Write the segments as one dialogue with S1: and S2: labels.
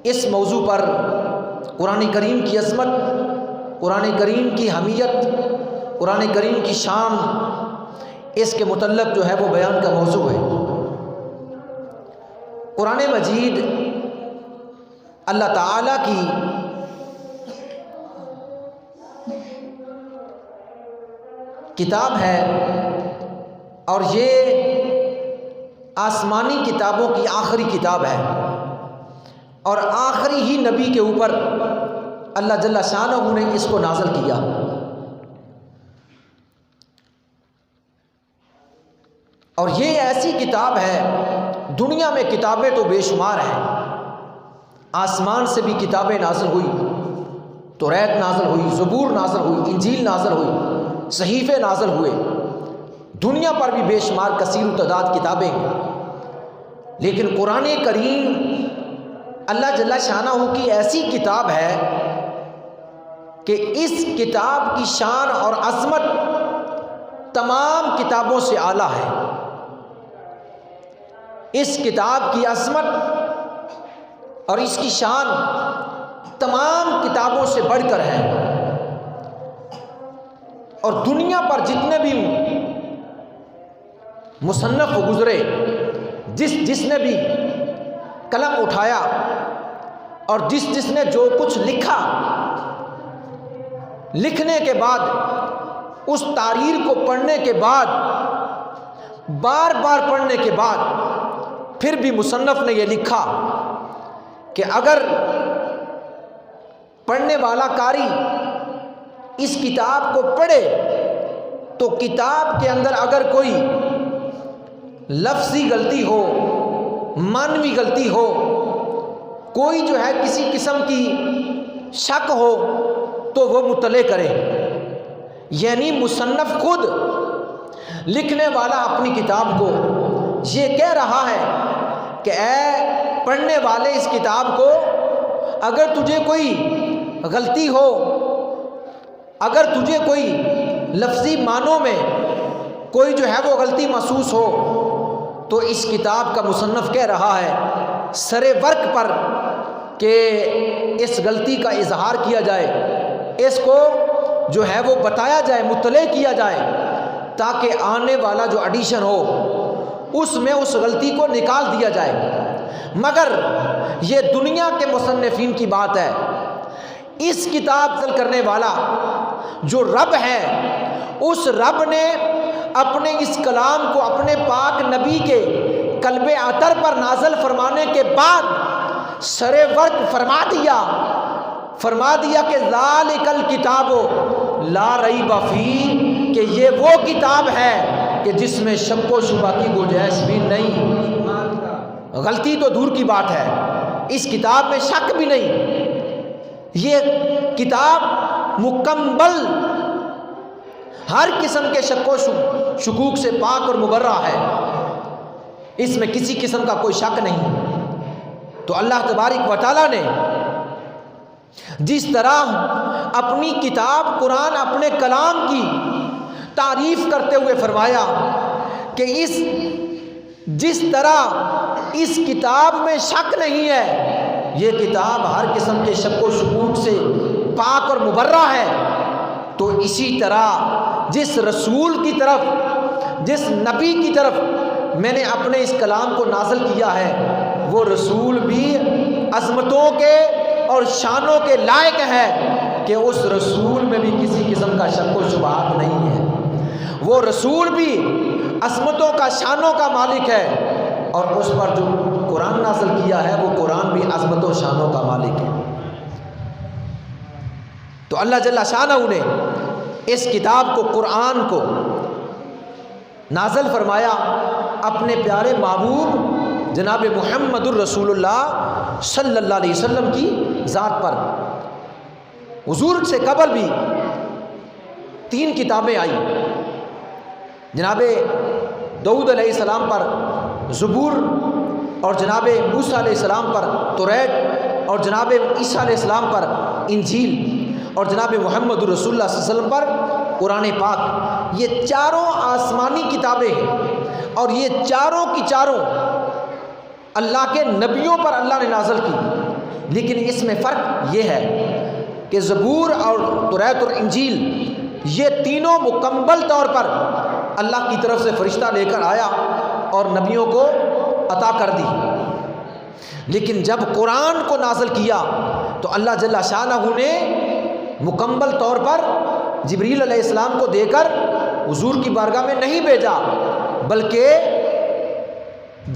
S1: اس موضوع پر قرآن کریم کی عظمت، قرآن کریم کی اہمیت، قرآن کریم کی شان، اس کے متعلق جو ہے وہ بیان کا موضوع ہے۔ قرآن مجید اللہ تعالیٰ کی کتاب ہے، اور یہ آسمانی کتابوں کی آخری کتاب ہے، اور آخری ہی نبی کے اوپر اللہ جل شانہ نے اس کو نازل کیا۔ اور یہ ایسی کتاب ہے، دنیا میں کتابیں تو بے شمار ہیں، آسمان سے بھی کتابیں نازل ہوئی، توریت نازل ہوئی، زبور نازل ہوئی، انجیل نازل ہوئی، صحیفے نازل ہوئے، دنیا پر بھی بے شمار کثیر و تعداد کتابیں ہیں، لیکن قرآن کریم اللہ جل شانہ کی ایسی کتاب ہے کہ اس کتاب کی شان اور عظمت تمام کتابوں سے اعلیٰ ہے۔ اس کتاب کی عظمت اور اس کی شان تمام کتابوں سے بڑھ کر ہے، اور دنیا پر جتنے بھی مصنف گزرے، جس نے بھی قلم اٹھایا اور جس نے جو کچھ لکھا، لکھنے کے بعد اس تحریر کو پڑھنے کے بعد، بار بار پڑھنے کے بعد، پھر بھی مصنف نے یہ لکھا کہ اگر پڑھنے والا قاری اس کتاب کو پڑھے تو کتاب کے اندر اگر کوئی لفظی غلطی ہو، معنوی غلطی ہو، کوئی جو ہے کسی قسم کی شک ہو تو وہ مطلع کرے۔ یعنی مصنف خود، لکھنے والا اپنی کتاب کو یہ کہہ رہا ہے کہ اے پڑھنے والے اس کتاب کو، اگر تجھے کوئی غلطی ہو، اگر تجھے کوئی لفظی معنوں میں کوئی جو ہے وہ غلطی محسوس ہو، تو اس کتاب کا مصنف کہہ رہا ہے سرے ورق پر کہ اس غلطی کا اظہار کیا جائے، اس کو جو ہے وہ بتایا جائے، مطلع کیا جائے، تاکہ آنے والا جو ایڈیشن ہو اس میں اس غلطی کو نکال دیا جائے۔ مگر یہ دنیا کے مصنفین کی بات ہے، اس کتاب نازل کرنے والا جو رب ہے، اس رب نے اپنے اس کلام کو اپنے پاک نبی کے قلب اطہر پر نازل فرمانے کے بعد سرے ورق فرما دیا کہ ذالک الکتاب لا ریب فیہ، کہ یہ وہ کتاب ہے کہ جس میں شک و شبہ کی گنجائش بھی نہیں۔ غلطی تو دور کی بات ہے، اس کتاب میں شک بھی نہیں۔ یہ کتاب مکمل ہر قسم کے شک و شکوک سے پاک اور مبرہ ہے، اس میں کسی قسم کا کوئی شک نہیں۔ تو اللہ تبارک و تعالیٰ نے جس طرح اپنی کتاب قرآن، اپنے کلام کی تعریف کرتے ہوئے فرمایا کہ جس طرح اس کتاب میں شک نہیں ہے، یہ کتاب ہر قسم کے شک و شکوک سے پاک اور مبرہ ہے، تو اسی طرح جس رسول کی طرف، جس نبی کی طرف میں نے اپنے اس کلام کو نازل کیا ہے، وہ رسول بھی عظمتوں کے اور شانوں کے لائق ہے کہ اس رسول میں بھی کسی قسم کا شک و شبہات نہیں ہے۔ وہ رسول بھی عظمتوں کا، شانوں کا مالک ہے، اور اس پر جو قرآن نازل کیا ہے وہ قرآن بھی عظمت و شانوں کا مالک ہے۔ تو اللہ جل شانہ نے اس کتاب کو، قرآن کو نازل فرمایا اپنے پیارے محبوب جناب محمد الرسول اللہ صلی اللہ علیہ وسلم کی ذات پر۔ حضور سے قبل بھی 3 کتابیں آئی، جناب داؤد علیہ السلام پر زبور، اور جناب موسیٰ علیہ السلام پر توریت، اور جناب عیسیٰ علیہ السلام پر انجیل، اور جناب محمد الرسول اللہ صلی اللہ علیہ وسلم پر قرآن پاک۔ یہ چاروں آسمانی کتابیں ہیں، اور یہ چاروں کی چاروں اللہ کے نبیوں پر اللہ نے نازل کی۔ لیکن اس میں فرق یہ ہے کہ زبور اور توریت اور انجیل یہ تینوں مکمل طور پر اللہ کی طرف سے فرشتہ لے کر آیا اور نبیوں کو عطا کر دی، لیکن جب قرآن کو نازل کیا تو اللہ جل شانہ نے مکمل طور پر جبریل علیہ السلام کو دے کر حضور کی بارگاہ میں نہیں بھیجا، بلکہ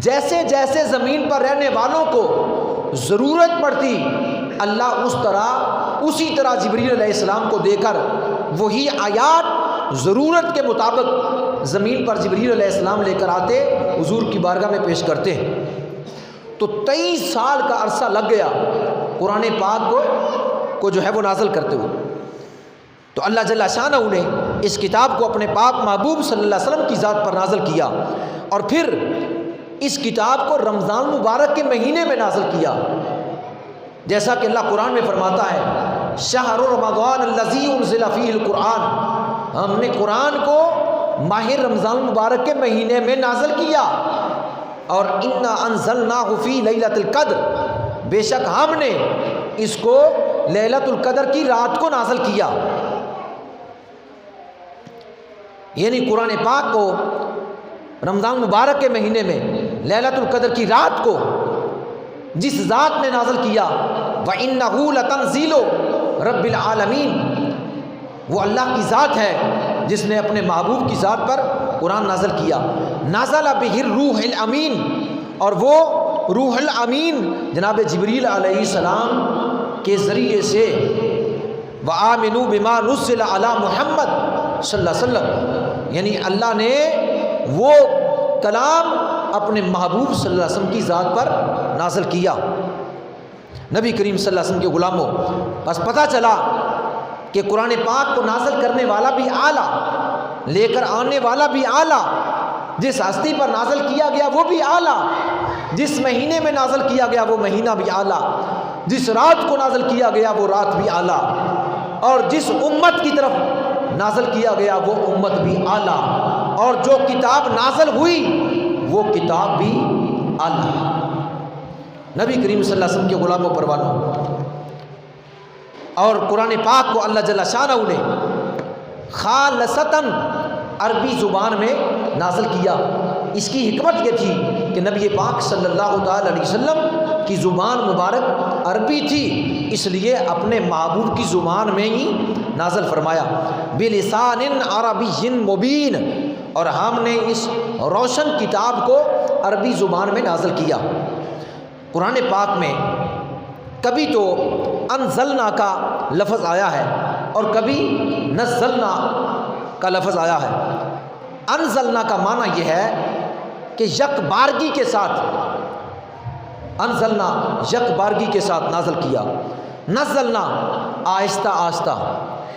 S1: جیسے جیسے زمین پر رہنے والوں کو ضرورت پڑتی اللہ اسی طرح جبریل علیہ السلام کو دے کر وہی آیات ضرورت کے مطابق زمین پر جبریل علیہ السلام لے کر آتے، حضور کی بارگاہ میں پیش کرتے۔ تو 23 سال کا عرصہ لگ گیا قرآن پاک کو جو ہے وہ نازل کرتے ہوئے۔ تو اللہ جل شانہ نے اس کتاب کو اپنے پاک محبوب صلی اللہ علیہ وسلم کی ذات پر نازل کیا، اور پھر اس کتاب کو رمضان مبارک کے مہینے میں نازل کیا، جیسا کہ اللہ قرآن میں فرماتا ہے شہر رمضان الذی انزل فیہ القرآن، ہم نے قرآن کو ماہ رمضان مبارک کے مہینے میں نازل کیا، اور انا انزلناہ فی لیلۃ القدر، بے شک ہم نے اس کو لیلۃ القدر کی رات کو نازل کیا۔ یعنی قرآن پاک کو رمضان مبارک کے مہینے میں لیلۃ القدر کی رات کو جس ذات نے نازل کیا، وَإِنَّهُ لَتَنزِيلُ رَبِّ الْعَالَمِينَ، وہ اللہ کی ذات ہے جس نے اپنے محبوب کی ذات پر قرآن نازل کیا۔ نازل بِهِ الروح الامین، اور وہ روح الامین جناب جبریل علیہ السلام کے ذریعے سے وَآمِنُوا بِمَا نُزِّلَ عَلَى مُحَمَّد صلی اللہ علیہ وسلم، یعنی اللہ نے وہ کلام اپنے محبوب صلی اللہ علیہ وسلم کی ذات پر نازل کیا۔ نبی کریم صلی اللہ علیہ وسلم کے غلاموں، بس پتہ چلا کہ قرآن پاک کو نازل کرنے والا بھی اعلیٰ، لے کر آنے والا بھی اعلیٰ، جس ہستی پر نازل کیا گیا وہ بھی اعلیٰ، جس مہینے میں نازل کیا گیا وہ مہینہ بھی اعلیٰ، جس رات کو نازل کیا گیا وہ رات بھی اعلیٰ، اور جس امت کی طرف نازل کیا گیا وہ امت بھی اعلیٰ، اور جو کتاب نازل ہوئی وہ کتاب بھی اعلیٰ۔ نبی کریم صلی اللہ علیہ وسلم کے غلاموں پروانوں، اور قرآن پاک کو اللہ جل شانہ نے خالصتاً عربی زبان میں نازل کیا۔ اس کی حکمت یہ تھی کہ نبی پاک صلی اللہ تعالی علیہ وسلم کی زبان مبارک عربی تھی، اس لیے اپنے محبوب کی زبان میں ہی نازل فرمایا، بلسان عربی مبین، اور ہم نے اس روشن کتاب کو عربی زبان میں نازل کیا۔ قرآن پاک میں کبھی تو انزلنا کا لفظ آیا ہے اور کبھی نزلنا کا لفظ آیا ہے۔ انزلنا کا معنی یہ ہے کہ یک بارگی کے ساتھ، انزلنا یک بارگی کے ساتھ نازل کیا، نزلنا آہستہ آہستہ۔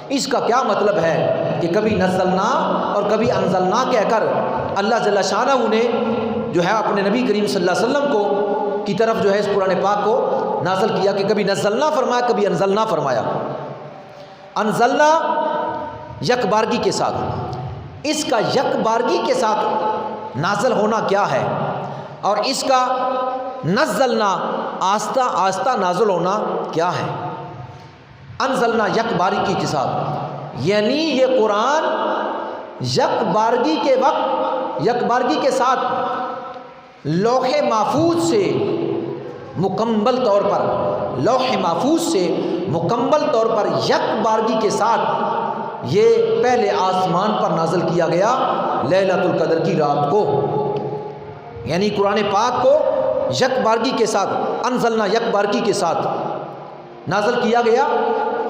S1: اس کا کیا مطلب ہے کہ کبھی نزلنا اور کبھی انزلنا کہہ کر اللہ جل شانہ نے جو ہے اپنے نبی کریم صلی اللہ علیہ وسلم کو کی طرف جو ہے اس قرآن پاک کو نازل کیا، کہ کبھی نزلنا فرمایا کبھی انزلنا فرمایا۔ انزلنا یک بارگی کے ساتھ، اس کا یک بارگی کے ساتھ نازل ہونا کیا ہے، اور اس کا نزلنا آہستہ آہستہ نازل ہونا کیا ہے۔ انزلنا یک بارگی کے ساتھ، یعنی یہ قرآن یک بارگی کے وقت، یک بارگی کے ساتھ لوح محفوظ سے مکمل طور پر، لوح محفوظ سے مکمل طور پر یک بارگی کے ساتھ یہ پہلے آسمان پر نازل کیا گیا لیلۃ القدر کی رات کو۔ یعنی قرآن پاک کو یک بارگی کے ساتھ، انزلنا یک بارگی کے ساتھ نازل کیا گیا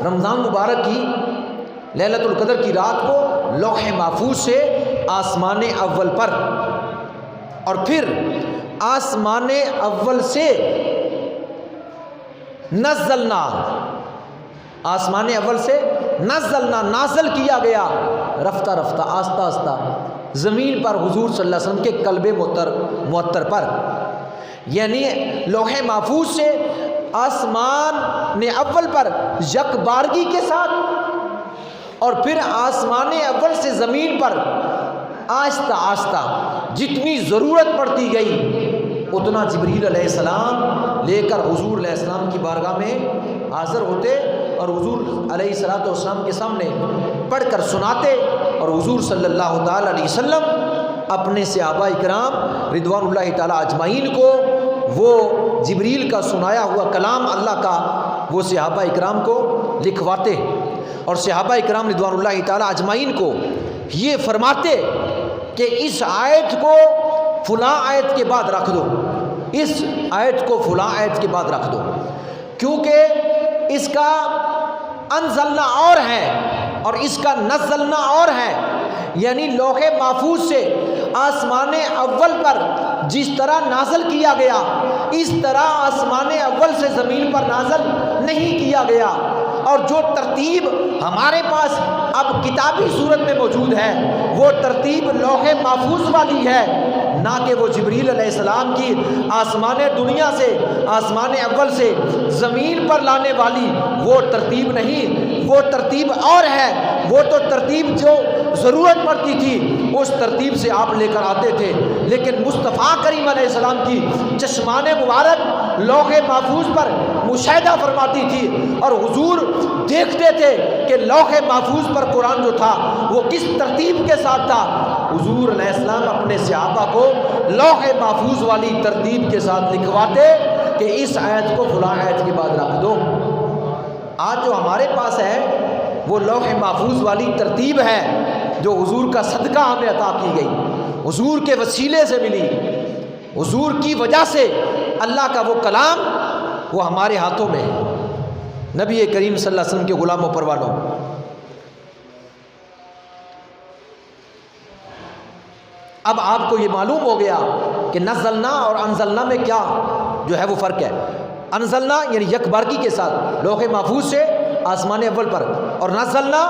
S1: رمضان مبارک کی لیلۃ القدر کی رات کو لوح محفوظ سے آسمان اول پر، اور پھر آسمان اول سے نزلنا، آسمان اول سے نزلنا نازل کیا گیا رفتہ رفتہ آہستہ آہستہ زمین پر حضور صلی اللہ علیہ وسلم کے قلب معطر پر۔ یعنی لوح محفوظ سے آسمان اول پر یک بارگی کے ساتھ، اور پھر آسمان اول سے زمین پر آہستہ آہستہ جتنی ضرورت پڑتی گئی اتنا جبریل علیہ السلام لے کر حضور علیہ السلام کی بارگاہ میں حاضر ہوتے اور حضور علیہ الصلوۃ والسلام کے سامنے پڑھ کر سناتے، اور حضور صلی اللہ تعالی علیہ وسلم اپنے صحابہ کرام رضوان اللہ تعالی اجمعین کو وہ جبریل کا سنایا ہوا کلام اللہ کا وہ صحابہ کرام کو لکھواتے، اور صحابہ کرام رضوان اللہ تعالی اجمعین کو یہ فرماتے کہ اس آیت کو فلاں آیت کے بعد رکھ دو، اس آیت کو فلاں آیت کے بعد رکھ دو، کیونکہ اس کا انزلنا اور ہے اور اس کا نزلنا اور ہے، یعنی لوح محفوظ سے آسمان اول پر جس طرح نازل کیا گیا اس طرح آسمان اول سے زمین پر نازل نہیں کیا گیا، اور جو ترتیب ہمارے پاس اب کتابی صورت میں موجود ہے وہ ترتیب لوح محفوظ والی ہے، نہ کہ وہ جبریل علیہ السلام کی آسمان دنیا سے آسمان اول سے زمین پر لانے والی وہ ترتیب نہیں، وہ ترتیب اور ہے، وہ تو ترتیب جو ضرورت پڑتی تھی اس ترتیب سے آپ لے کر آتے تھے، لیکن مصطفیٰ کریم علیہ السلام کی چشمان مبارک لوح محفوظ پر مشاہدہ فرماتی تھی، اور حضور دیکھتے تھے کہ لوح محفوظ پر قرآن جو تھا وہ کس ترتیب کے ساتھ تھا۔ حضور علیہ السلام اپنے صحابہ کو لوح محفوظ والی ترتیب کے ساتھ لکھواتے کہ اس آیت کو فلاں آیت کے بعد رکھ دو۔ آج جو ہمارے پاس ہے وہ لوح محفوظ والی ترتیب ہے جو حضور کا صدقہ ہمیں عطا کی گئی، حضور کے وسیلے سے ملی، حضور کی وجہ سے اللہ کا وہ کلام وہ ہمارے ہاتھوں میں ہے۔ نبی کریم صلی اللہ علیہ وسلم کے غلام و پروانوں، اب آپ کو یہ معلوم ہو گیا کہ نزلنا اور انزلنا میں کیا جو ہے وہ فرق ہے۔ انزلنا یعنی یک بارگی کے ساتھ لوح محفوظ سے آسمان اول پر، اور نزلنا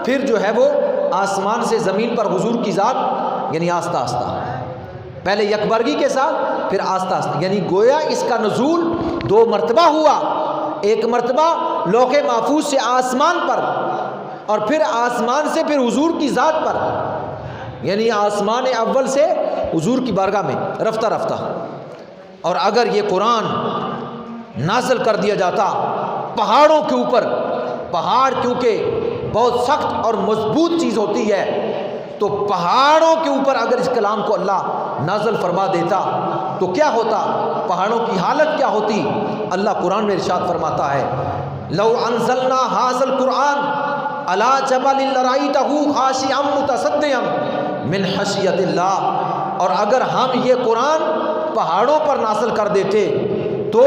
S1: پھر جو ہے وہ آسمان سے زمین پر حضور کی ذات یعنی آہستہ آہستہ، پہلے یک بارگی کے ساتھ پھر آہستہ آہستہ، یعنی گویا اس کا نزول دو مرتبہ ہوا، ایک مرتبہ لوح محفوظ سے آسمان پر اور پھر آسمان سے پھر حضور کی ذات پر، یعنی آسمان اول سے حضور کی بارگاہ میں رفتہ رفتہ۔ اور اگر یہ قرآن نازل کر دیا جاتا پہاڑوں کے اوپر، پہاڑ کیونکہ بہت سخت اور مضبوط چیز ہوتی ہے، تو پہاڑوں کے اوپر اگر اس کلام کو اللہ نازل فرما دیتا تو کیا ہوتا، پہاڑوں کی حالت کیا ہوتی۔ اللہ قرآن میں ارشاد فرماتا ہے لو انزلنا ھذا القرآن علی جبل لرأیتہ خاشعا متصدعا من خشیۃ اللہ، اور اگر ہم یہ قرآن پہاڑوں پر نازل کر دیتے تو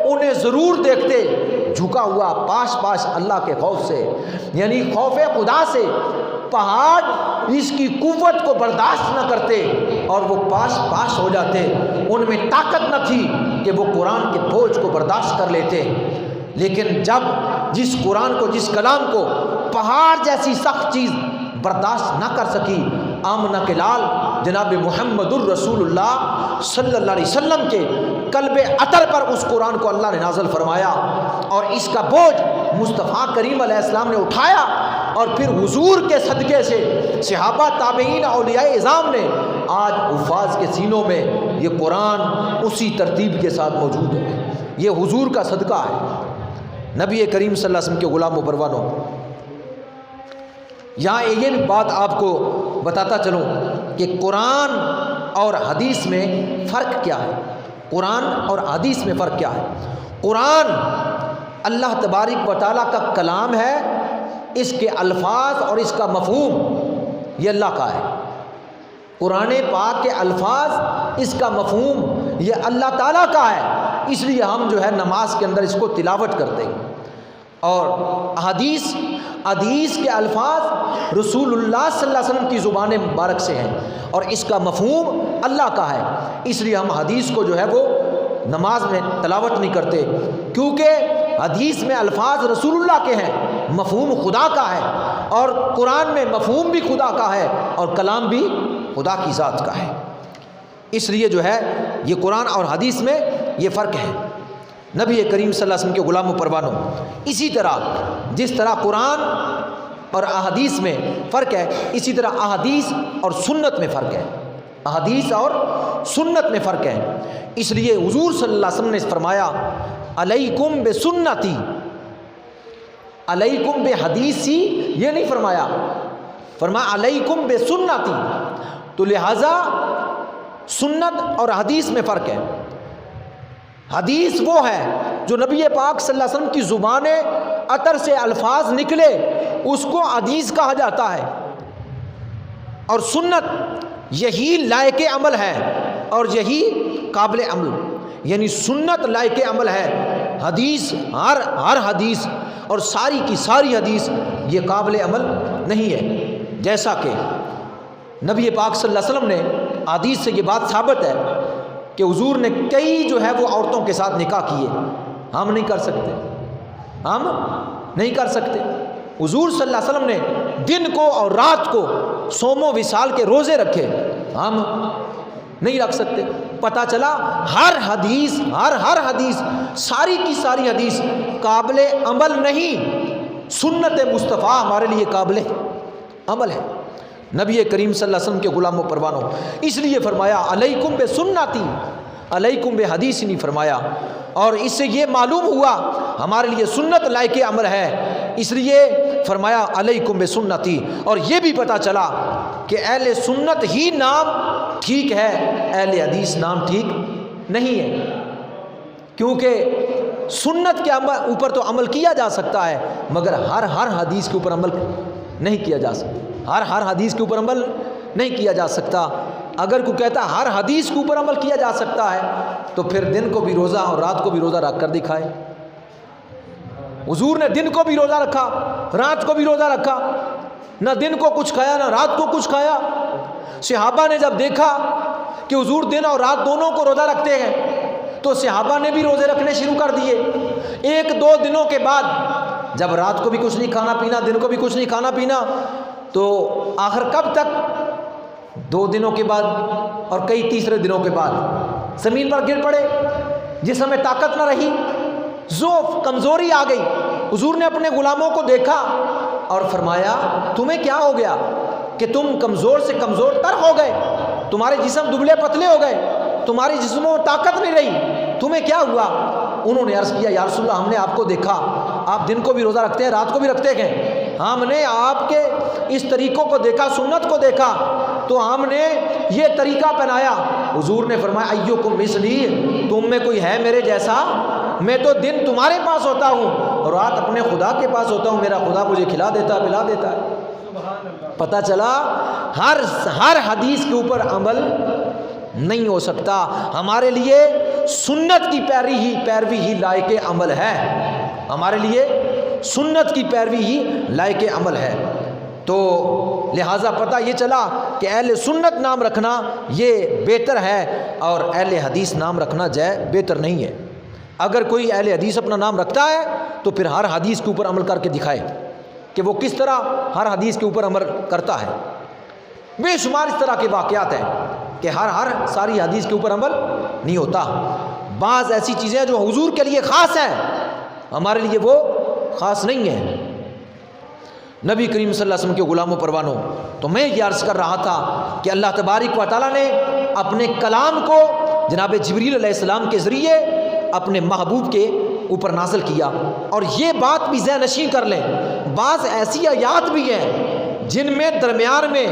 S1: انہیں ضرور دیکھتے جھکا ہوا پاش پاش اللہ کے خوف سے، یعنی خوف خدا سے۔ پہاڑ اس کی قوت کو برداشت نہ کرتے اور وہ پاش پاش ہو جاتے، ان میں طاقت نہ تھی کہ وہ قرآن کے بوجھ کو برداشت کر لیتے۔ لیکن جب جس قرآن کو، جس کلام کو پہاڑ جیسی سخت چیز برداشت نہ کر سکی، آمنہ کے لال جناب محمد الرسول اللہ صلی اللہ علیہ وسلم کے قلب عطر پر اس قرآن کو اللہ نے نازل فرمایا، اور اس کا بوجھ مصطفیٰ کریم علیہ السلام نے اٹھایا، اور پھر حضور کے صدقے سے صحابہ تابعین اولیاء اعظام نے آج حفاظ کے سینوں میں یہ قرآن اسی ترتیب کے ساتھ موجود ہے۔ یہ حضور کا صدقہ ہے، نبی کریم صلی اللہ علیہ وسلم کے غلام و پروانوں۔ یہاں یہ بات آپ کو بتاتا چلوں کہ قرآن اور حدیث میں فرق کیا ہے، قرآن اور حدیث میں فرق کیا ہے۔ قرآن اللہ تبارک و تعالیٰ کا کلام ہے، اس کے الفاظ اور اس کا مفہوم یہ اللہ کا ہے۔ قرآن پاک کے الفاظ، اس کا مفہوم یہ اللہ تعالیٰ کا ہے، اس لیے ہم جو ہے نماز کے اندر اس کو تلاوت کرتے ہیں۔ اور حدیث کے الفاظ رسول اللہ صلی اللہ علیہ وسلم کی زبان مبارک سے ہیں، اور اس کا مفہوم اللہ کا ہے، اس لیے ہم حدیث کو جو ہے وہ نماز میں تلاوت نہیں کرتے، کیونکہ حدیث میں الفاظ رسول اللہ کے ہیں، مفہوم خدا کا ہے، اور قرآن میں مفہوم بھی خدا کا ہے اور کلام بھی خدا کی ذات کا ہے۔ اس لیے جو ہے یہ قرآن اور حدیث میں یہ فرق ہے۔ نبی کریم صلی اللہ علیہ وسلم کے غلام و پروانوں، اسی طرح جس طرح قرآن اور احادیث میں فرق ہے، اسی طرح احادیث اور سنت میں فرق ہے۔ حدیث اور سنت میں فرق ہے۔ اس لیے حضور صلی اللہ علیہ وسلم نے فرمایا علیکم بسنتی، علیکم بحدیثی یہ نہیں فرمایا، فرمایا علیکم بسنتی۔ تو لہٰذا سنت اور حدیث میں فرق ہے۔ حدیث وہ ہے جو نبی پاک صلی اللہ علیہ وسلم کی زبان اطہر سے الفاظ نکلے اس کو حدیث کہا جاتا ہے، اور سنت یہی لائق عمل ہے اور یہی قابل عمل، یعنی سنت لائق عمل ہے، حدیث ہر حدیث اور ساری کی ساری حدیث یہ قابل عمل نہیں ہے۔ جیسا کہ نبی پاک صلی اللہ علیہ وسلم نے حدیث سے یہ بات ثابت ہے کہ حضور نے کئی جو ہے وہ عورتوں کے ساتھ نکاح کیے، ہم نہیں کر سکتے، ہم نہیں کر سکتے۔ حضور صلی اللہ علیہ وسلم نے دن کو اور رات کو صوم و وصال کے روزے رکھے، ہم نہیں رکھ سکتے۔ پتہ چلا ہر حدیث ہر حدیث ساری کی ساری حدیث قابل عمل نہیں، سنت مصطفیٰ ہمارے لیے قابل عمل ہے، نبی کریم صلی اللہ علیہ وسلم کے غلام و پروانوں۔ اس لیے فرمایا علیکم بسنتی، علیکم بحدیث نہیں فرمایا، اور اس سے یہ معلوم ہوا ہمارے لیے سنت لائق عمل ہے، اس لیے فرمایا علیکم بسنتی۔ اور یہ بھی پتہ چلا کہ اہل سنت ہی نام ٹھیک ہے، اہل حدیث نام ٹھیک نہیں ہے، کیونکہ سنت کے اوپر تو عمل کیا جا سکتا ہے مگر ہر حدیث کے اوپر عمل نہیں کیا جا سکتا، ہر حدیث کے اوپر عمل نہیں کیا جا سکتا۔ اگر کوئی کہتا ہر حدیث کے اوپر عمل کیا جا سکتا ہے تو پھر دن کو بھی روزہ اور رات کو بھی روزہ رکھ کر دکھائے۔ حضور نے دن کو بھی روزہ رکھا، رات کو بھی روزہ رکھا، نہ دن کو کچھ کھایا نہ رات کو کچھ کھایا۔ صحابہ نے جب دیکھا کہ حضور دن اور رات دونوں کو روزہ رکھتے ہیں تو صحابہ نے بھی روزے رکھنے شروع کر دیے۔ ایک دو دنوں کے بعد جب رات کو بھی کچھ نہیں کھانا پینا، دن کو بھی کچھ نہیں کھانا پینا، تو آخر کب تک؟ 2 دنوں کے بعد اور کئی تیسرے دنوں کے بعد زمین پر گر پڑے، جسم میں طاقت نہ رہی، ضعف کمزوری آ گئی۔ حضور نے اپنے غلاموں کو دیکھا اور فرمایا تمہیں کیا ہو گیا کہ تم کمزور سے کمزور تر ہو گئے، تمہارے جسم دبلے پتلے ہو گئے، تمہاری جسموں میں طاقت نہیں رہی، تمہیں کیا ہوا؟ انہوں نے عرض کیا یا رسول اللہ ہم نے آپ کو دیکھا، آپ دن کو بھی روزہ رکھتے ہیں رات کو بھی رکھتے ہیں، ہم نے آپ کے اس طریقوں کو دیکھا، سنت کو دیکھا تو ہم نے یہ طریقہ اپنایا۔ حضور نے فرمایا ایوکم مثلی، تم میں کوئی ہے میرے جیسا؟ میں تو دن تمہارے پاس ہوتا ہوں اور رات اپنے خدا کے پاس ہوتا ہوں، میرا خدا مجھے کھلا دیتا پلا دیتا ہے۔ پتہ چلا ہر حدیث کے اوپر عمل نہیں ہو سکتا، ہمارے لیے سنت کی پیروی ہی لائق عمل ہے، ہمارے لیے سنت کی پیروی ہی لائق عمل ہے۔ تو لہٰذا پتہ یہ چلا کہ اہل سنت نام رکھنا یہ بہتر ہے اور اہل حدیث نام رکھنا بہتر نہیں ہے۔ اگر کوئی اہل حدیث اپنا نام رکھتا ہے تو پھر ہر حدیث کے اوپر عمل کر کے دکھائے کہ وہ کس طرح ہر حدیث کے اوپر عمل کرتا ہے۔ بے شمار اس طرح کے واقعات ہیں کہ ہر ساری حدیث کے اوپر عمل نہیں ہوتا۔ بعض ایسی چیزیں جو حضور کے لیے خاص ہیں ہمارے لیے وہ خاص نہیں ہیں۔ نبی کریم صلی اللہ علیہ وسلم کے غلاموں پروانوں، تو میں یہ عرض کر رہا تھا کہ اللہ تبارک و تعالیٰ نے اپنے کلام کو جناب جبریل علیہ السلام کے ذریعے اپنے محبوب کے اوپر نازل کیا، اور یہ بات بھی ذہن نشین کر لیں، بعض ایسی آیات بھی ہیں جن میں درمیان میں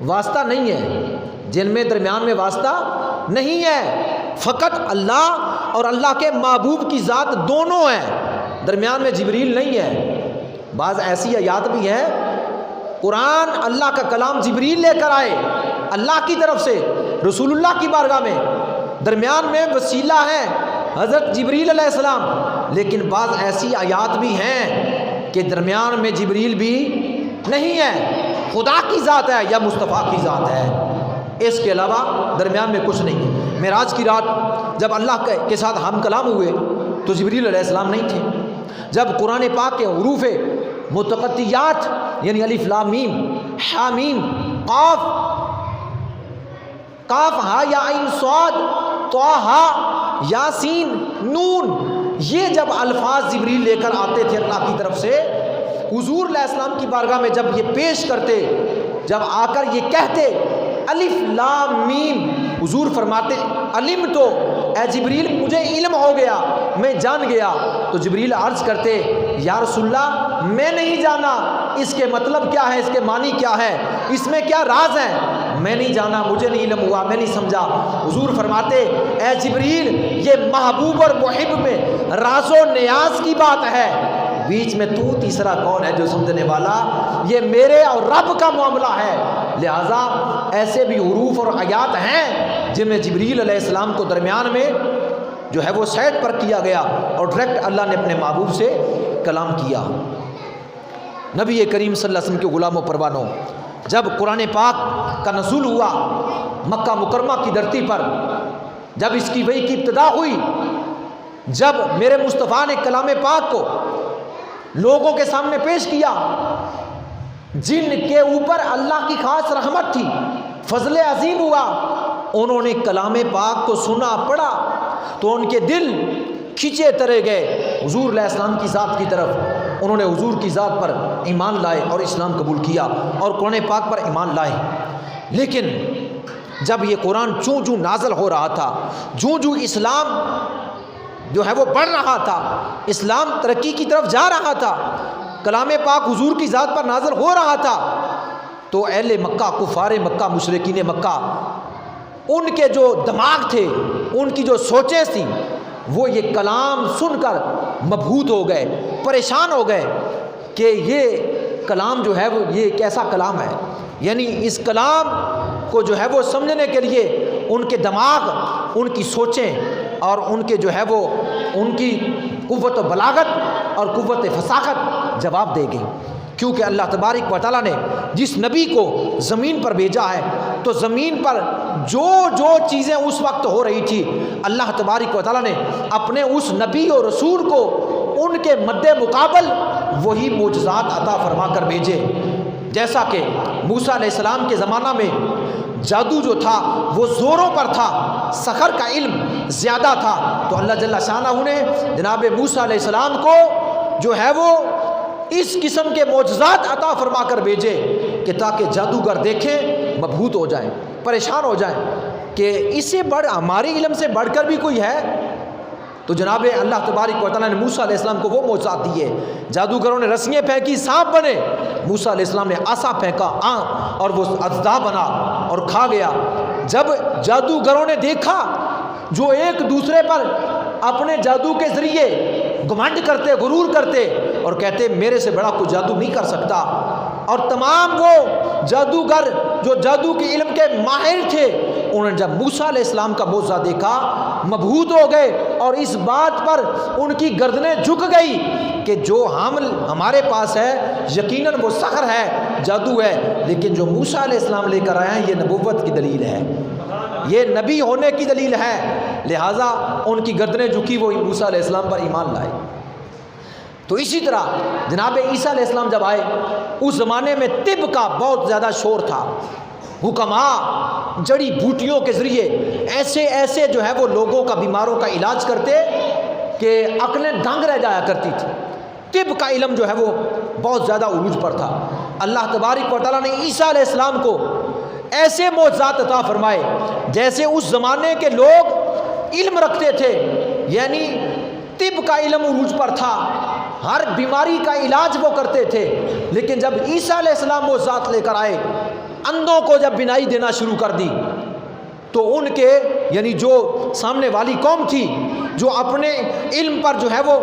S1: واسطہ نہیں ہے، جن میں درمیان میں واسطہ نہیں ہے، فقط اللہ اور اللہ کے محبوب کی ذات دونوں ہیں، درمیان میں جبریل نہیں ہے۔ بعض ایسی آیات بھی ہیں قرآن اللہ کا کلام جبریل لے کر آئے اللہ کی طرف سے رسول اللہ کی بارگاہ میں، درمیان میں وسیلہ ہے حضرت جبریل علیہ السلام، لیکن بعض ایسی آیات بھی ہیں کہ درمیان میں جبریل بھی نہیں ہے، خدا کی ذات ہے یا مصطفیٰ کی ذات ہے، اس کے علاوہ درمیان میں کچھ نہیں ہے۔ معراج کی رات جب اللہ کے ساتھ ہم کلام ہوئے تو جبریل علیہ السلام نہیں تھے، جب قرآن پاک کے حروف متقطعات یعنی الف لام میم حا میم قاف ہا یا عین صاد طٰہٰ یاسین نون، یہ جب الفاظ جبریل لے کر آتے تھے اللہ کی طرف سے حضور علیہ السلام کی بارگاہ میں، جب یہ پیش کرتے، جب آ کر یہ کہتے الف لام میم، حضور فرماتے علم تو اے جبریل مجھے علم ہو گیا، میں جان گیا۔ تو جبریل عرض کرتے یا رسول اللہ میں نہیں جانا، اس کے مطلب کیا ہے، اس کے معنی کیا ہے، اس میں کیا راز ہے، میں نہیں جانا، مجھے نہیں علم ہوا، میں نہیں سمجھا۔ حضور فرماتے اے جبریل یہ محبوب اور محب میں راز و نیاز کی بات ہے، بیچ میں تو تیسرا کون ہے جو سمجھنے والا، یہ میرے اور رب کا معاملہ ہے۔ لہٰذا ایسے بھی حروف اور آیات ہیں جن میں جبریل علیہ السلام کو درمیان میں جو ہے وہ سیٹ پر کیا گیا اور ڈائریکٹ اللہ نے اپنے محبوب سے کلام کیا۔ نبی کریم صلی اللہ علیہ وسلم کے غلام و پروانوں، جب قرآن پاک کا نزول ہوا مکہ مکرمہ کی دھرتی پر، جب اس کی وحی کی ابتدا ہوئی، جب میرے مصطفیٰ نے کلام پاک کو لوگوں کے سامنے پیش کیا، جن کے اوپر اللہ کی خاص رحمت تھی، فضل عظیم ہوا، انہوں نے کلام پاک کو سنا پڑھا تو ان کے دل کھینچے ترے گئے حضور علیہ السلام کی ذات کی طرف، انہوں نے حضور کی ذات پر ایمان لائے اور اسلام قبول کیا اور قرآن پاک پر ایمان لائے۔ لیکن جب یہ قرآن چوں چوں نازل ہو رہا تھا، جوں جوں اسلام جو ہے وہ بڑھ رہا تھا، اسلام ترقی کی طرف جا رہا تھا، کلام پاک حضور کی ذات پر نازل ہو رہا تھا، تو اہل مکہ، کفار مکہ، مشرکین مکہ، ان کے جو دماغ تھے، ان کی جو سوچیں تھیں، وہ یہ کلام سن کر مبہوت ہو گئے، پریشان ہو گئے کہ یہ کلام جو ہے وہ یہ کیسا کلام ہے، یعنی اس کلام کو جو ہے وہ سمجھنے کے لیے ان کے دماغ، ان کی سوچیں اور ان کے جو ہے وہ ان کی قوت و بلاغت اور قوت فصاحت جواب دے گئی، کیونکہ اللہ تبارک و تعالیٰ نے جس نبی کو زمین پر بھیجا ہے تو زمین پر جو جو چیزیں اس وقت ہو رہی تھی، اللہ تبارک و تعالیٰ نے اپنے اس نبی اور رسول کو ان کے مد مقابل وہی معجزات عطا فرما کر بھیجے۔ جیسا کہ موسیٰ علیہ السلام کے زمانہ میں جادو جو تھا وہ زوروں پر تھا، سحر کا علم زیادہ تھا، تو اللہ جل شانہ نے جناب موسیٰ علیہ السلام کو جو ہے وہ اس قسم کے معجزات عطا فرما کر بھیجے کہ تاکہ جادوگر دیکھیں، مبہوت ہو جائیں، پریشان ہو جائیں کہ اس سے بڑھ ہمارے علم سے بڑھ کر بھی کوئی ہے۔ تو جناب اللہ تبارک و تعالیٰ نے موسیٰ علیہ السلام کو وہ معجزات دیے، جادوگروں نے رسیاں پھینکی، سانپ بنے، موسیٰ علیہ السلام نے عصا پھینکا اور وہ اژدہا بنا اور کھا گیا۔ جب جادوگروں نے دیکھا جو ایک دوسرے پر اپنے جادو کے ذریعے گھمنڈ کرتے، غرور کرتے اور کہتے میرے سے بڑا کوئی جادو نہیں کر سکتا، اور تمام وہ جادوگر جو جادو کے علم کے ماہر تھے، انہوں نے جب موسیٰ علیہ السلام کا معجزہ دیکھا مبہوت ہو گئے اور اس بات پر ان کی گردنیں جھک گئی کہ جو ہمارے پاس ہے یقیناً وہ سحر ہے، جادو ہے، لیکن جو موسیٰ علیہ السلام لے کر آئے ہیں یہ نبوت کی دلیل ہے، یہ نبی ہونے کی دلیل ہے، لہٰذا ان کی گردنیں جھکی، وہ موسیٰ علیہ السلام پر ایمان لائے۔ تو اسی طرح جناب عیسیٰ علیہ السلام جب آئے، اس زمانے میں طب کا بہت زیادہ شور تھا، حکماء جڑی بوٹیوں کے ذریعے ایسے ایسے جو ہے وہ لوگوں کا، بیماروں کا علاج کرتے کہ عقلیں دنگ رہ جایا کرتی تھی، طب کا علم جو ہے وہ بہت زیادہ عروج پر تھا۔ اللہ تبارک و تعالیٰ نے عیسیٰ علیہ السلام کو ایسے معجزات عطا فرمائے جیسے اس زمانے کے لوگ علم رکھتے تھے، یعنی طب کا علم عروج پر تھا، ہر بیماری کا علاج وہ کرتے تھے، لیکن جب عیسیٰ علیہ السلام وہ ذات لے کر آئے، اندھوں کو جب بینائی دینا شروع کر دی، تو ان کے یعنی جو سامنے والی قوم تھی جو اپنے علم پر جو ہے وہ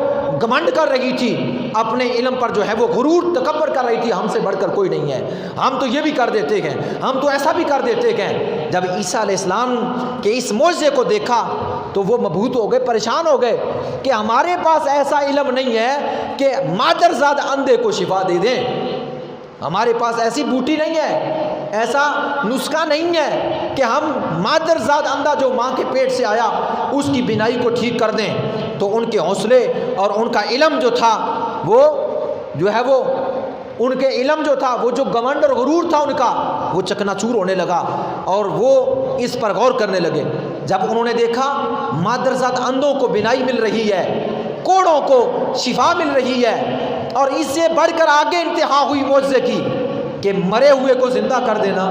S1: گھمنڈ کر رہی تھی، اپنے علم پر جو ہے وہ غرور تکبر کر رہی تھی، ہم سے بڑھ کر کوئی نہیں ہے، ہم تو یہ بھی کر دیتے ہیں، ہم تو ایسا بھی کر دیتے ہیں، جب عیسیٰ علیہ السلام کے اس معجزے کو دیکھا تو وہ مبہوت ہو گئے، پریشان ہو گئے کہ ہمارے پاس ایسا علم نہیں ہے کہ مادرزاد اندھے کو شفا دے دیں، ہمارے پاس ایسی بوٹی نہیں ہے، ایسا نسخہ نہیں ہے کہ ہم مادرزاد اندھا جو ماں کے پیٹ سے آیا اس کی بینائی کو ٹھیک کر دیں۔ تو ان کے حوصلے اور ان کا علم جو تھا وہ جو ہے وہ ان کے علم جو تھا وہ جو گھمنڈ اور غرور تھا ان کا وہ چکنا چور ہونے لگا، اور وہ اس پر غور کرنے لگے۔ جب انہوں نے دیکھا مادرزاد اندھوں کو بینائی مل رہی ہے، کوڑوں کو شفا مل رہی ہے، اور اس سے بڑھ کر آگے انتہا ہوئی معجزے کی کہ مرے ہوئے کو زندہ کر دینا،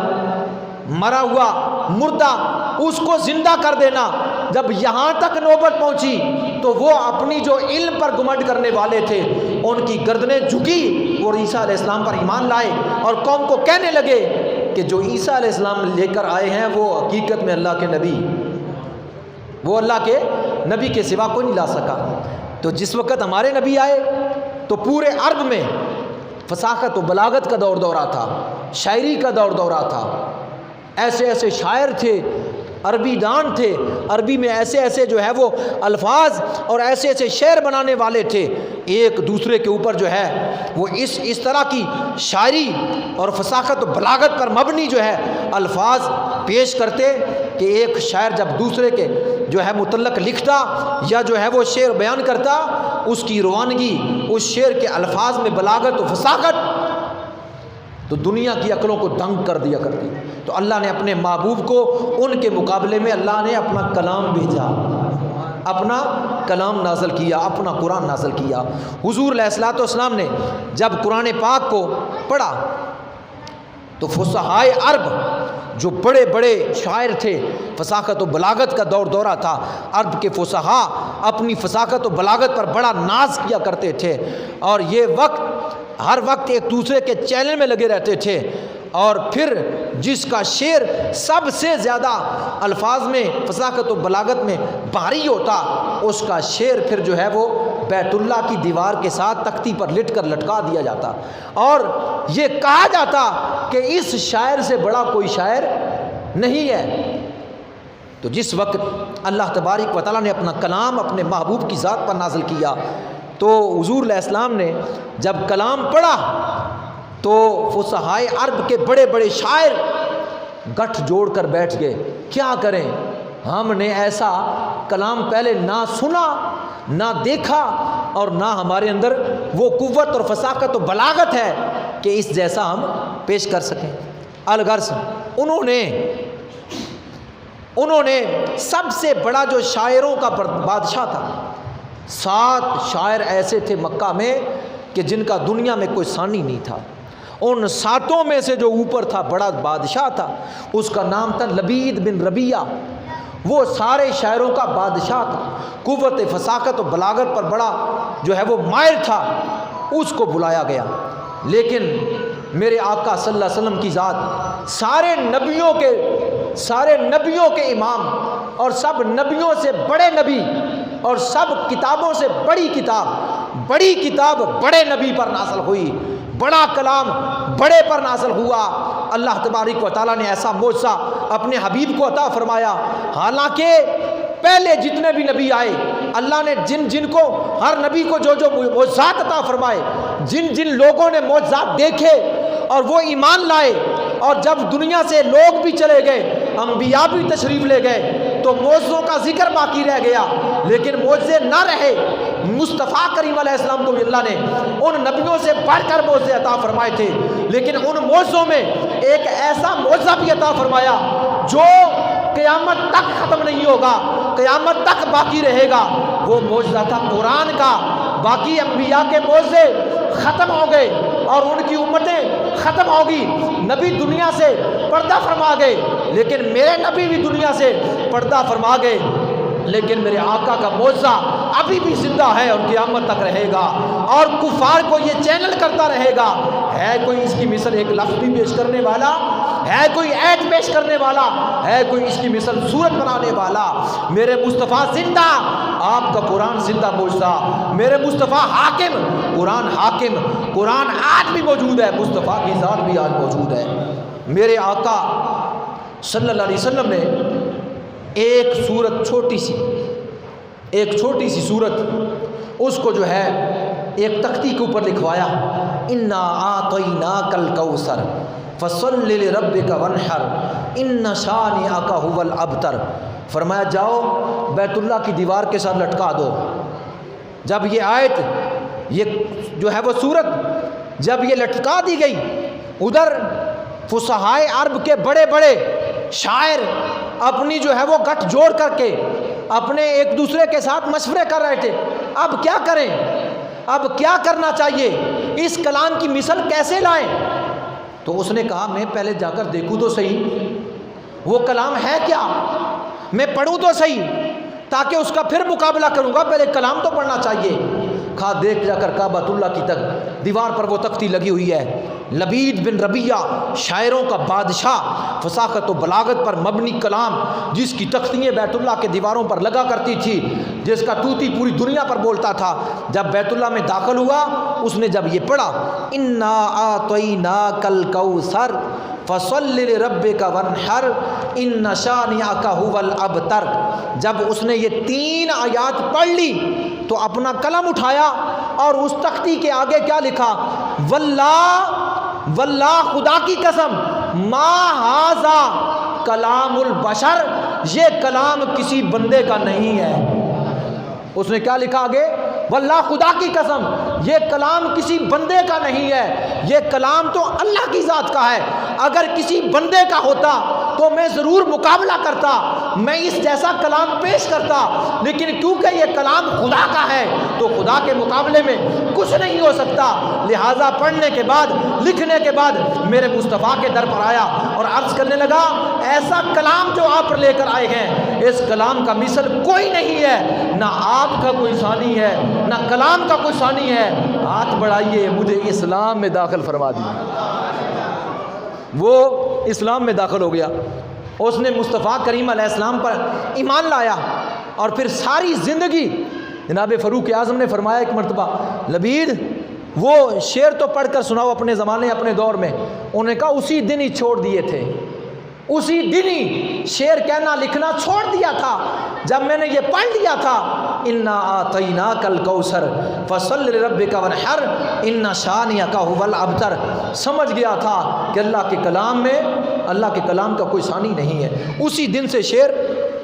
S1: مرا ہوا مردہ اس کو زندہ کر دینا، جب یہاں تک نوبت پہنچی تو وہ اپنی جو علم پر گمنڈ کرنے والے تھے ان کی گردنیں جھکی اور عیسیٰ علیہ السلام پر ایمان لائے، اور قوم کو کہنے لگے کہ جو عیسیٰ علیہ السلام لے کر آئے ہیں وہ حقیقت میں اللہ کے نبی، وہ اللہ کے نبی کے سوا کوئی نہیں لا سکا۔ تو جس وقت ہمارے نبی آئے تو پورے عرب میں فصاحت و بلاغت کا دورہ تھا، شاعری کا دورہ تھا، ایسے ایسے شاعر تھے، عربی دان تھے، عربی میں ایسے ایسے جو ہے وہ الفاظ اور ایسے ایسے شعر بنانے والے تھے، ایک دوسرے کے اوپر جو ہے وہ اس طرح کی شاعری اور فصاحت و بلاغت پر مبنی جو ہے الفاظ پیش کرتے کہ ایک شاعر جب دوسرے کے جو ہے متعلق لکھتا یا جو ہے وہ شعر بیان کرتا، اس کی روانگی، اس شعر کے الفاظ میں بلاغت و فصاحت تو دنیا کی عقلوں کو دنگ کر دیا کرتی۔ تو اللہ نے اپنے محبوب کو ان کے مقابلے میں اللہ نے اپنا کلام بھیجا، اپنا کلام نازل کیا، اپنا قرآن نازل کیا۔ حضور علیہ الصلوۃ والسلام نے جب قرآن پاک کو پڑھا تو فصحائے عرب جو بڑے بڑے شاعر تھے، فصاحت و بلاغت کا دورہ تھا، عرب کے فصحاء اپنی فصاحت و بلاغت پر بڑا ناز کیا کرتے تھے، اور یہ ہر وقت ایک دوسرے کے چیلنج میں لگے رہتے تھے، اور پھر جس کا شعر سب سے زیادہ الفاظ میں فصاحت و بلاغت میں بھاری ہوتا، اس کا شعر پھر جو ہے وہ بیت اللہ کی دیوار کے ساتھ تختی پر لٹ کر لٹکا دیا جاتا، اور یہ کہا جاتا کہ اس شاعر سے بڑا کوئی شاعر نہیں ہے۔ تو جس وقت اللہ تبارک و تعالیٰ نے اپنا کلام اپنے محبوب کی ذات پر نازل کیا تو حضور علیہ السلام نے جب کلام پڑھا تو فصحائے عرب کے بڑے بڑے شاعر گٹھ جوڑ کر بیٹھ گئے، کیا کریں، ہم نے ایسا کلام پہلے نہ سنا نہ دیکھا، اور نہ ہمارے اندر وہ قوت اور فصاحت و بلاغت ہے کہ اس جیسا ہم پیش کر سکیں۔ الغرض انہوں نے سب سے بڑا جو شاعروں کا بادشاہ تھا، 7 شاعر ایسے تھے مکہ میں کہ جن کا دنیا میں کوئی ثانی نہیں تھا، ان 7 میں سے جو اوپر تھا بڑا بادشاہ تھا، اس کا نام تھا لبید بن ربیعہ، وہ سارے شاعروں کا بادشاہ تھا، قوت فصاحت و بلاغت پر بڑا جو ہے وہ ماہر تھا، اس کو بلایا گیا۔ لیکن میرے آقا صلی اللہ علیہ وسلم کی ذات سارے نبیوں کے امام اور سب نبیوں سے بڑے نبی اور سب کتابوں سے بڑی کتاب بڑے نبی پر نازل ہوئی، بڑا کلام بڑے پر نازل ہوا۔ اللہ تبارک و تعالیٰ نے ایسا معجزہ اپنے حبیب کو عطا فرمایا، حالانکہ پہلے جتنے بھی نبی آئے اللہ نے جن کو ہر نبی کو جو معجزات عطا فرمائے، جن لوگوں نے معجزات دیکھے اور وہ ایمان لائے، اور جب دنیا سے لوگ بھی چلے گئے، انبیاء بھی تشریف لے گئے، تو معجزوں کا ذکر باقی رہ گیا، لیکن معجزے نہ رہے۔ مصطفیٰ کریم علیہ السلام کو بھی اللہ نے ان نبیوں سے بڑھ کر معجزے عطا فرمائے تھے، لیکن ان معجزوں میں ایک ایسا معجزہ بھی عطا فرمایا جو قیامت تک ختم نہیں ہوگا، قیامت تک باقی رہے گا۔ وہ معجزہ تھا قرآن کا۔ باقی انبیاء کے معجزے ختم ہو گئے اور ان کی امتیں ختم ہوگی، نبی دنیا سے پردہ فرما گئے، لیکن میرے نبی بھی دنیا سے پردہ فرما گئے، لیکن میرے آقا کا معجزہ ابھی بھی زندہ ہے اور قیامت تک رہے گا، اور کفار کو یہ چینل کرتا رہے گا۔ ہے کوئی اس کی مثل ایک لفظ بھی پیش کرنے والا؟ ہے کوئی عید پیش کرنے والا؟ ہے کوئی اس کی مثل صورت بنانے والا؟ میرے مصطفیٰ زندہ، آپ کا قرآن زندہ معجزہ۔ میرے مصطفیٰ حاکم، قرآن حاکم، قرآن آج بھی موجود ہے، مصطفیٰ کی ذات بھی آج موجود ہے۔ میرے آقا صلی اللہ علیہ وسلم نے ایک چھوٹی سی صورت اس کو جو ہے ایک تختی کے اوپر لکھوایا، انا اعطیناک الکوثر فصل لربک وانحر ان شانئک ھو الابتر۔ فرمایا جاؤ بیت اللہ کی دیوار کے ساتھ لٹکا دو۔ جب یہ آیت، یہ جو ہے وہ صورت جب یہ لٹکا دی گئی، ادھر فصحائے عرب کے بڑے بڑے شاعر اپنی جو ہے وہ گٹھ جوڑ کر کے اپنے ایک دوسرے کے ساتھ مشورے کر رہے تھے، اب کیا کریں، اب کیا کرنا چاہیے، اس کلام کی مثل کیسے لائیں؟ تو اس نے کہا میں پہلے جا کر دیکھوں تو صحیح وہ کلام ہے کیا؟ میں پڑھوں تو صحیح تاکہ اس کا پھر مقابلہ کروں گا، پہلے کلام تو پڑھنا چاہیے۔ کھا دیکھ جا کر کعبۃ اللہ کی تک دیوار پر وہ تختی لگی ہوئی ہے، لبید بن ربیہ شاعروں کا بادشاہ، فصاحت و بلاغت پر مبنی کلام، جس کی تختیاں بیت اللہ کے دیواروں پر لگا کرتی تھی، جس کا طوطی پوری دنیا پر بولتا تھا، جب بیت اللہ میں داخل ہوا اس نے جب یہ پڑھا انا اعطیناک الکوثر فصل لربک وانحر ان شانئک هو الابتر، جب اس نے یہ 3 آیات پڑھ لی تو اپنا قلم اٹھایا اور اس تختی کے آگے کیا لکھا؟ واللہ خدا کی قسم ما ھذا کلام البشر، یہ کلام کسی بندے کا نہیں ہے۔ اس نے کیا لکھا آگے؟ واللہ خدا کی قسم یہ کلام کسی بندے کا نہیں ہے، یہ کلام تو اللہ کی ذات کا ہے، اگر کسی بندے کا ہوتا تو میں ضرور مقابلہ کرتا، میں اس جیسا کلام پیش کرتا، لیکن کیونکہ یہ کلام خدا کا ہے تو خدا کے مقابلے میں کچھ نہیں ہو سکتا، لہٰذا پڑھنے کے بعد لکھنے کے بعد میرے مصطفیٰ کے در پر آیا اور عرض کرنے لگا ایسا کلام جو آپ لے کر آئے ہیں اس کلام کا مثل کوئی نہیں ہے، نہ آپ کا کوئی ثانی ہے نہ کلام کا کوئی ثانی ہے، ہاتھ بڑھائیے مجھے اسلام میں داخل فرما دیجیے۔ وہ اسلام میں داخل ہو گیا، اس نے مصطفیٰ کریم علیہ السلام پر ایمان لایا، اور پھر ساری زندگی جناب فاروق اعظم نے فرمایا ایک مرتبہ لبید وہ شعر تو پڑھ کر سناؤ اپنے زمانے اپنے دور میں، انہوں نے کہا اسی دن ہی چھوڑ دیے تھے، اسی دن ہی شعر کہنا لکھنا چھوڑ دیا تھا جب میں نے یہ پڑھ لیا تھا انا اعطیناک الکوثر فصل لربک وانحر ان شانئک هو الابتر، سمجھ گیا تھا کہ اللہ کے کلام میں اللہ کے کلام کا کوئی ثانی نہیں ہے، اسی دن سے شعر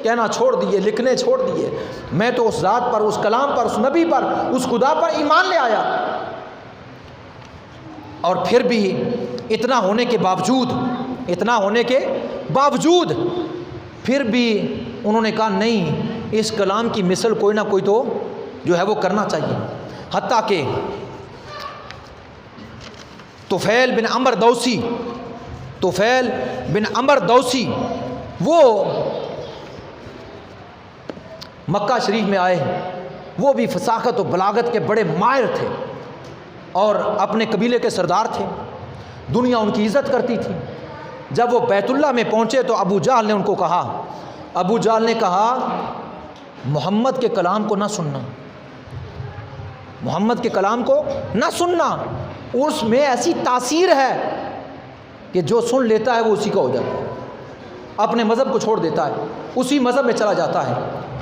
S1: کہنا چھوڑ دیے، لکھنے چھوڑ دیے، میں تو اس ذات پر اس کلام پر اس نبی پر اس خدا پر ایمان لے آیا۔ اور پھر بھی اتنا ہونے کے باوجود پھر بھی انہوں نے کہا نہیں اس کلام کی مثل کوئی نہ کوئی تو جو ہے وہ کرنا چاہیے، حتیٰ کہ طفیل بن عمر دوسی وہ مکہ شریف میں آئے، وہ بھی فصاحت و بلاغت کے بڑے ماہر تھے اور اپنے قبیلے کے سردار تھے، دنیا ان کی عزت کرتی تھی۔ جب وہ بیت اللہ میں پہنچے تو ابو جہل نے ان کو کہا، ابو جہل نے کہا محمد کے کلام کو نہ سننا، محمد کے کلام کو نہ سننا، اس میں ایسی تاثیر ہے کہ جو سن لیتا ہے وہ اسی کا ہو جاتا ہے، اپنے مذہب کو چھوڑ دیتا ہے، اسی مذہب میں چلا جاتا ہے،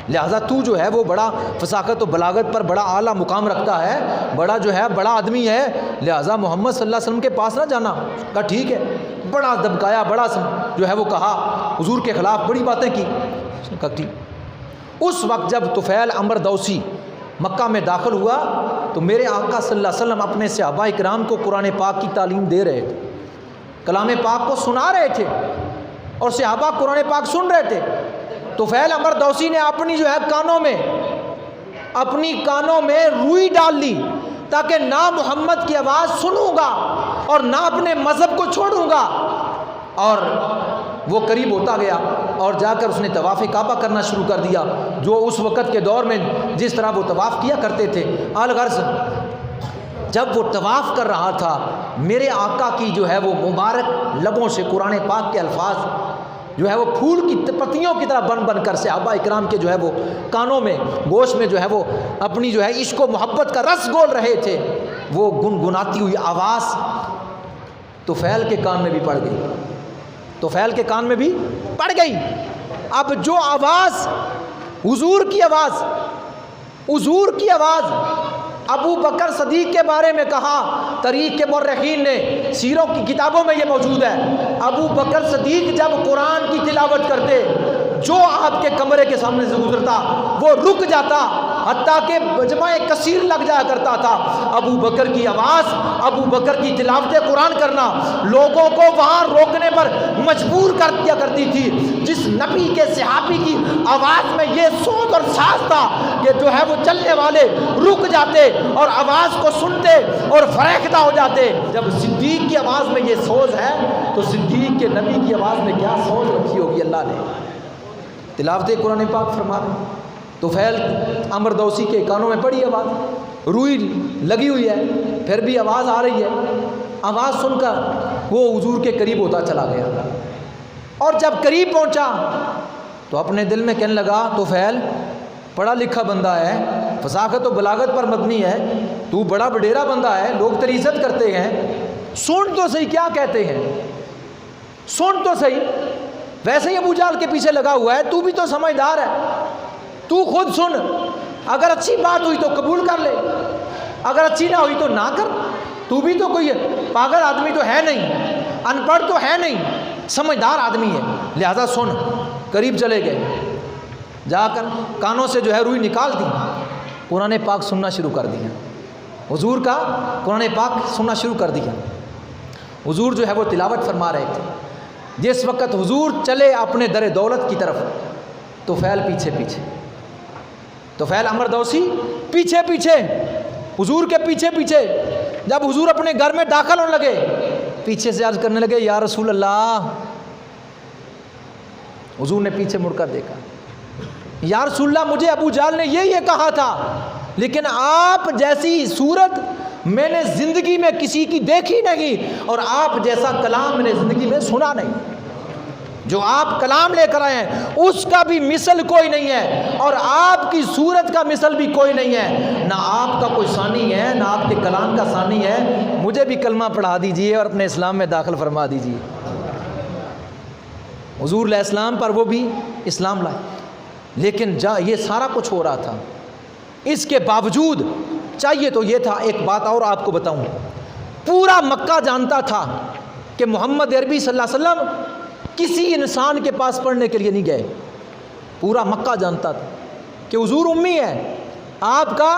S1: لہٰذا تو جو ہے وہ بڑا فصاحت و بلاغت پر بڑا اعلیٰ مقام رکھتا ہے، بڑا آدمی ہے، لہٰذا محمد صلی اللہ علیہ وسلم کے پاس نہ جانا۔ کہا ٹھیک ہے، بڑا دبکایا، بڑا جو ہے وہ کہا، حضور کے خلاف بڑی باتیں کی، اس نے کہا ٹھیک۔ اس وقت جب طفیل عمر دوسی مکہ میں داخل ہوا تو میرے آقا صلی اللہ علیہ وسلم اپنے صحابہ کرام کو قرآن پاک کی تعلیم دے رہے تھے، کلام پاک کو سنا رہے تھے اور صحابہ قرآن پاک سن رہے تھے۔ طفیل عمر دوسی نے اپنی جو ہے کانوں میں روئی ڈال لی تاکہ نہ محمد کی آواز سنوں گا اور نہ اپنے مذہب کو چھوڑوں گا، اور وہ قریب ہوتا گیا اور جا کر اس نے طواف کعبہ کرنا شروع کر دیا، جو اس وقت کے دور میں جس طرح وہ طواف کیا کرتے تھے۔ الغرض جب وہ طواف کر رہا تھا میرے آقا کی جو ہے وہ مبارک لبوں سے قرآن پاک کے الفاظ جو ہے وہ پھول کی پتیوں کی طرح بن بن کر صحابہ اکرام کے جو ہے وہ کانوں میں گوش میں جو ہے وہ اپنی جو ہے عشق و محبت کا رس گول رہے تھے، وہ گنگناتی ہوئی آواز طفیل کے کان میں بھی پڑ گئی، اب جو آواز حضور کی آواز ابو بکر صدیق کے بارے میں کہا، تاریخ کے مورخین نے سیروں کی کتابوں میں یہ موجود ہے، ابو بکر صدیق جب قرآن کی تلاوت کرتے جو آپ کے کمرے کے سامنے سے گزرتا وہ رک جاتا، حتیٰ کہ مجمع کثیر لگ جایا کرتا تھا۔ ابو بکر کی آواز، ابو بکر کی تلاوت قرآن کرنا لوگوں کو وہاں روکنے پر مجبور کر دیا کرتی تھی۔ جس نبی کے صحابی کی آواز میں یہ صوت اور ساز تھا کہ جو ہے وہ چلنے والے رک جاتے اور آواز کو سنتے اور فریختہ ہو جاتے۔ جب صدیق کی آواز میں یہ سوز ہے تو صدیق کے نبی کی آواز میں کیا سوز رکھی ہوگی اللہ نے۔ تلاوت قرآن پاک فرما رہے ہیں۔ طفیل عمر دوسی کے کانوں میں پڑی آواز، روئی لگی ہوئی ہے، پھر بھی آواز آ رہی ہے۔ آواز سن کر وہ حضور کے قریب ہوتا چلا گیا، اور جب قریب پہنچا تو اپنے دل میں کہنے لگا طفیل پڑھا لکھا بندہ ہے، فصاحت و بلاغت پر مبنی ہے، تو بڑا بڈیرا بندہ ہے، لوگ تیری عزت کرتے ہیں، سن تو صحیح کیا کہتے ہیں، سن تو صحیح۔ ویسے ہی ابو جہل کے پیچھے لگا ہوا ہے، تو بھی تو سمجھدار ہے، تو خود سن، اگر اچھی بات ہوئی تو قبول کر لے، اگر اچھی نہ ہوئی تو نہ کر، تو بھی تو کوئی پاگل آدمی تو ہے نہیں، ان پڑھ تو ہے نہیں، سمجھدار آدمی ہے، لہذا سن۔ قریب چلے گئے، جا کر کانوں سے جو ہے روئی نکال دی، قرآن پاک سننا شروع کر دیا، حضور کا قرآن پاک سننا شروع کر دیا۔ حضور جو ہے وہ تلاوت فرما رہے تھے۔ جس وقت حضور چلے اپنے در دولت کی طرف، طفیل پیچھے پیچھے، طفیل عمر دوسی پیچھے پیچھے، حضور کے پیچھے پیچھے۔ جب حضور اپنے گھر میں داخل ہونے لگے، پیچھے سے عرض کرنے لگے یا رسول اللہ۔ حضور نے پیچھے مڑ کر دیکھا، یا رسول اللہ مجھے ابو جہل نے یہ کہا تھا، لیکن آپ جیسی صورت میں نے زندگی میں کسی کی دیکھی نہیں، اور آپ جیسا کلام میں نے زندگی میں سنا نہیں۔ جو آپ کلام لے کر آئے ہیں اس کا بھی مثل کوئی نہیں ہے، اور آپ کی صورت کا مثل بھی کوئی نہیں ہے، نہ آپ کا کوئی ثانی ہے نہ آپ کے کلام کا ثانی ہے۔ مجھے بھی کلمہ پڑھا دیجئے اور اپنے اسلام میں داخل فرما دیجئے۔ حضور علیہ السلام پر وہ بھی اسلام لائے، لیکن یہ سارا کچھ ہو رہا تھا، اس کے باوجود چاہیے تو یہ تھا۔ ایک بات اور آپ کو بتاؤں، پورا مکہ جانتا تھا کہ محمد عربی صلی اللہ علیہ وسلم کسی انسان کے پاس پڑھنے کے لیے نہیں گئے۔ پورا مکہ جانتا تھا کہ حضور امی ہے، آپ کا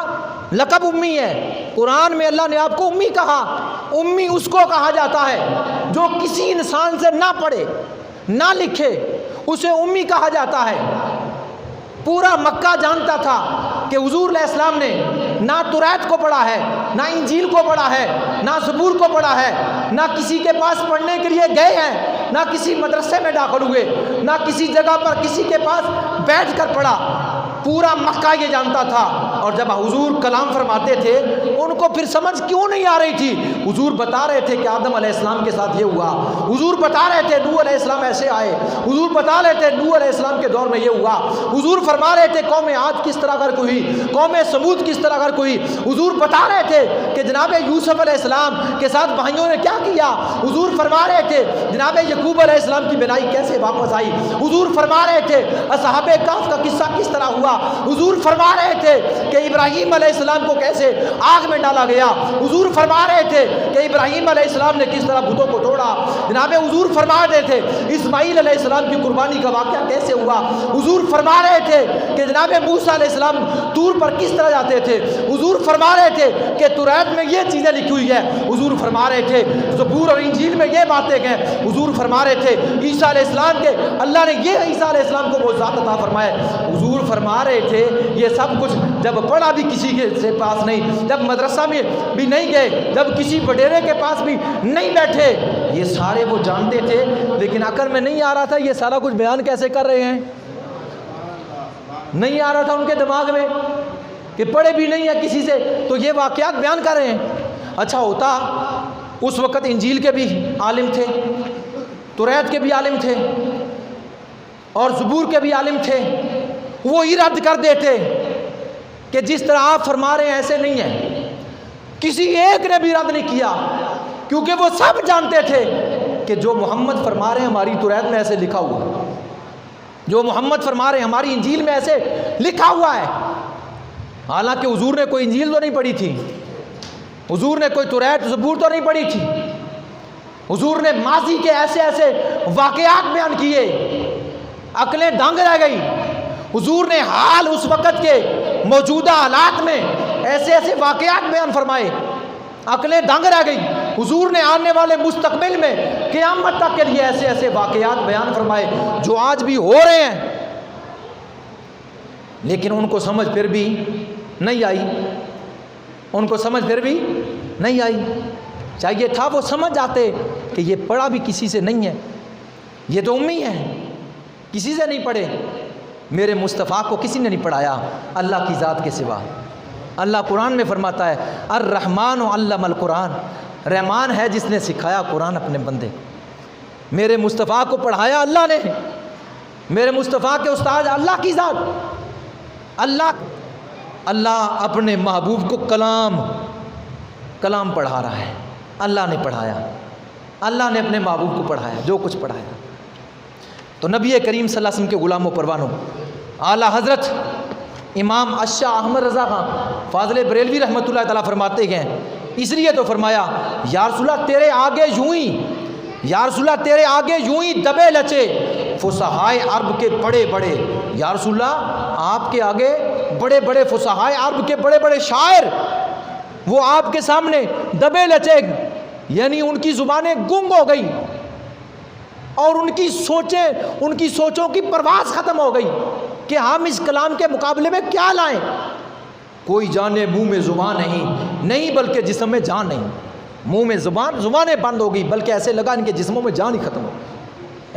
S1: لقب امی ہے۔ قرآن میں اللہ نے آپ کو امی کہا۔ امی اس کو کہا جاتا ہے جو کسی انسان سے نہ پڑھے نہ لکھے، اسے امی کہا جاتا ہے۔ پورا مکہ جانتا تھا کہ حضور علیہ السلام نے نہ توریت کو پڑھا ہے، نہ انجیل کو پڑھا ہے، نہ زبور کو پڑھا ہے، نہ کسی کے پاس پڑھنے کے لیے گئے ہیں، نہ کسی مدرسے میں داخل ہوئے، نہ کسی جگہ پر کسی کے پاس بیٹھ کر پڑھا۔ پورا مکہ یہ جانتا تھا۔ اور جب حضور کلام فرماتے تھے ان کو پھر سمجھ کیوں نہیں آ رہی تھی؟ حضور بتا رہے تھے کہ آدم علیہ السلام کے ساتھ یہ ہوا، حضور بتا رہے تھے نوح علیہ السلام ایسے آئے، حضور بتا رہے تھے نوح علیہ السلام کے دور میں یہ ہوا، حضور فرما رہے تھے قوم عاد کس طرح غرق ہوئی، قوم سمود کس طرح غرق ہوئی، حضور بتا رہے تھے کہ جناب یوسف علیہ السلام کے ساتھ بھائیوں نے کیا کیا، حضور فرما رہے تھے جناب یعقوب علیہ السلام کی بینائی کیسے واپس آئی، حضور فرما رہے تھے اصحاب کہف کا قصہ کس طرح ہوا، حضور فرما رہے تھے کہ ابراہیم علیہ السلام کو کیسے آگ میں ڈالا گیا، حضور فرما رہے تھے کہ ابراہیم علیہ السلام نے کس طرح بتوں کو توڑا، جناب حضور فرما رہے تھے اسماعیل علیہ السلام کی قربانی کا واقعہ کیسے ہوا، حضور فرما رہے تھے کہ جناب موسیٰ علیہ السلام طور پر کس طرح جاتے تھے، حضور فرما رہے تھے کہ توریت میں یہ چیزیں لکھی ہوئی ہے، حضور فرما رہے تھے زبور اور انجیل میں یہ باتیں ہیں، حضور فرما رہے تھے عیسیٰ علیہ السلام کے اللہ نے یہ عیسیٰ علیہ السلام کو معجزات عطا فرمائے، حضور فرما رہے تھے یہ سب کچھ جب پڑھا بھی کسی کے پاس نہیں، جب مدرسہ میں بھی نہیں گئے، جب کسی بڈیرے کے پاس بھی نہیں بیٹھے، یہ سارے وہ جانتے تھے، لیکن عقل میں نہیں آ رہا تھا یہ سارا کچھ بیان کیسے کر رہے ہیں، نہیں آ رہا تھا ان کے دماغ میں کہ پڑھے بھی نہیں ہے کسی سے تو یہ واقعات بیان کر رہے ہیں۔ اچھا ہوتا اس وقت انجیل کے بھی عالم تھے، توریت کے بھی عالم تھے اور زبور کے بھی عالم تھے، وہی رد کر دیتے کہ جس طرح آپ فرما رہے ہیں ایسے نہیں ہے، کسی ایک نے بھی رد نہیں کیا، کیونکہ وہ سب جانتے تھے کہ جو محمد فرما رہے ہیں ہماری توریت میں ایسے لکھا ہوا، جو محمد فرما رہے ہیں ہماری انجیل میں ایسے لکھا ہوا ہے۔ حالانکہ حضور نے کوئی انجیل تو نہیں پڑھی تھی، حضور نے کوئی توریت زبور تو نہیں پڑھی تھی، حضور نے ماضی کے ایسے ایسے واقعات بیان کیے، عقلیں دنگ رہ گئی، حضور نے حال اس وقت کے موجودہ حالات میں ایسے ایسے واقعات بیان فرمائے، عقلیں دنگ رہ گئی۔ حضور نے آنے والے مستقبل میں قیامت تک کے لیے ایسے ایسے واقعات بیان فرمائے جو آج بھی ہو رہے ہیں، لیکن ان کو سمجھ پھر بھی نہیں آئی، ان کو سمجھ پھر بھی نہیں آئی۔ چاہیے تھا وہ سمجھ آتے کہ یہ پڑھا بھی کسی سے نہیں ہے، یہ تو امی ہے، کسی سے نہیں پڑھے، میرے مصطفیٰ کو کسی نے نہیں پڑھایا اللہ کی ذات کے سوا۔ اللہ قرآن میں فرماتا ہے الرحمن علم القرآن، رحمان ہے جس نے سکھایا قرآن اپنے بندے کو۔ میرے مصطفیٰ کو پڑھایا اللہ نے، میرے مصطفیٰ کے استاد اللہ کی ذات، اللہ اپنے محبوب کو کلام پڑھا رہا ہے، اللہ نے پڑھایا، اللہ نے اپنے محبوب کو پڑھایا جو کچھ پڑھایا۔ تو نبی کریم صلی اللہ علیہ وسلم کے غلاموں پروانوں، اعلیٰ حضرت امام اشاہ احمد رضا خان فاضل بریلوی رحمۃ اللہ تعالیٰ فرماتے ہیں، اس لیے تو فرمایا یا رسول اللہ تیرے آگے یوں ہی، یا رسول اللہ تیرے آگے یوں ہی دبے لچے فصحائے عرب کے بڑے بڑے، یا رسول اللہ آپ کے آگے بڑے بڑے فصحائے عرب کے بڑے بڑے شاعر وہ آپ کے سامنے دبے لچے، یعنی ان کی زبانیں گنگ ہو گئی اور ان کی سوچوں کی پرواز ختم ہو گئی کہ ہم اس کلام کے مقابلے میں کیا لائیں۔ کوئی جانے منہ میں زبان نہیں بلکہ جسم میں جان نہیں، منہ میں زبانیں بند ہو گئی، بلکہ ایسے لگا ان کے جسموں میں جان ہی ختم ہو،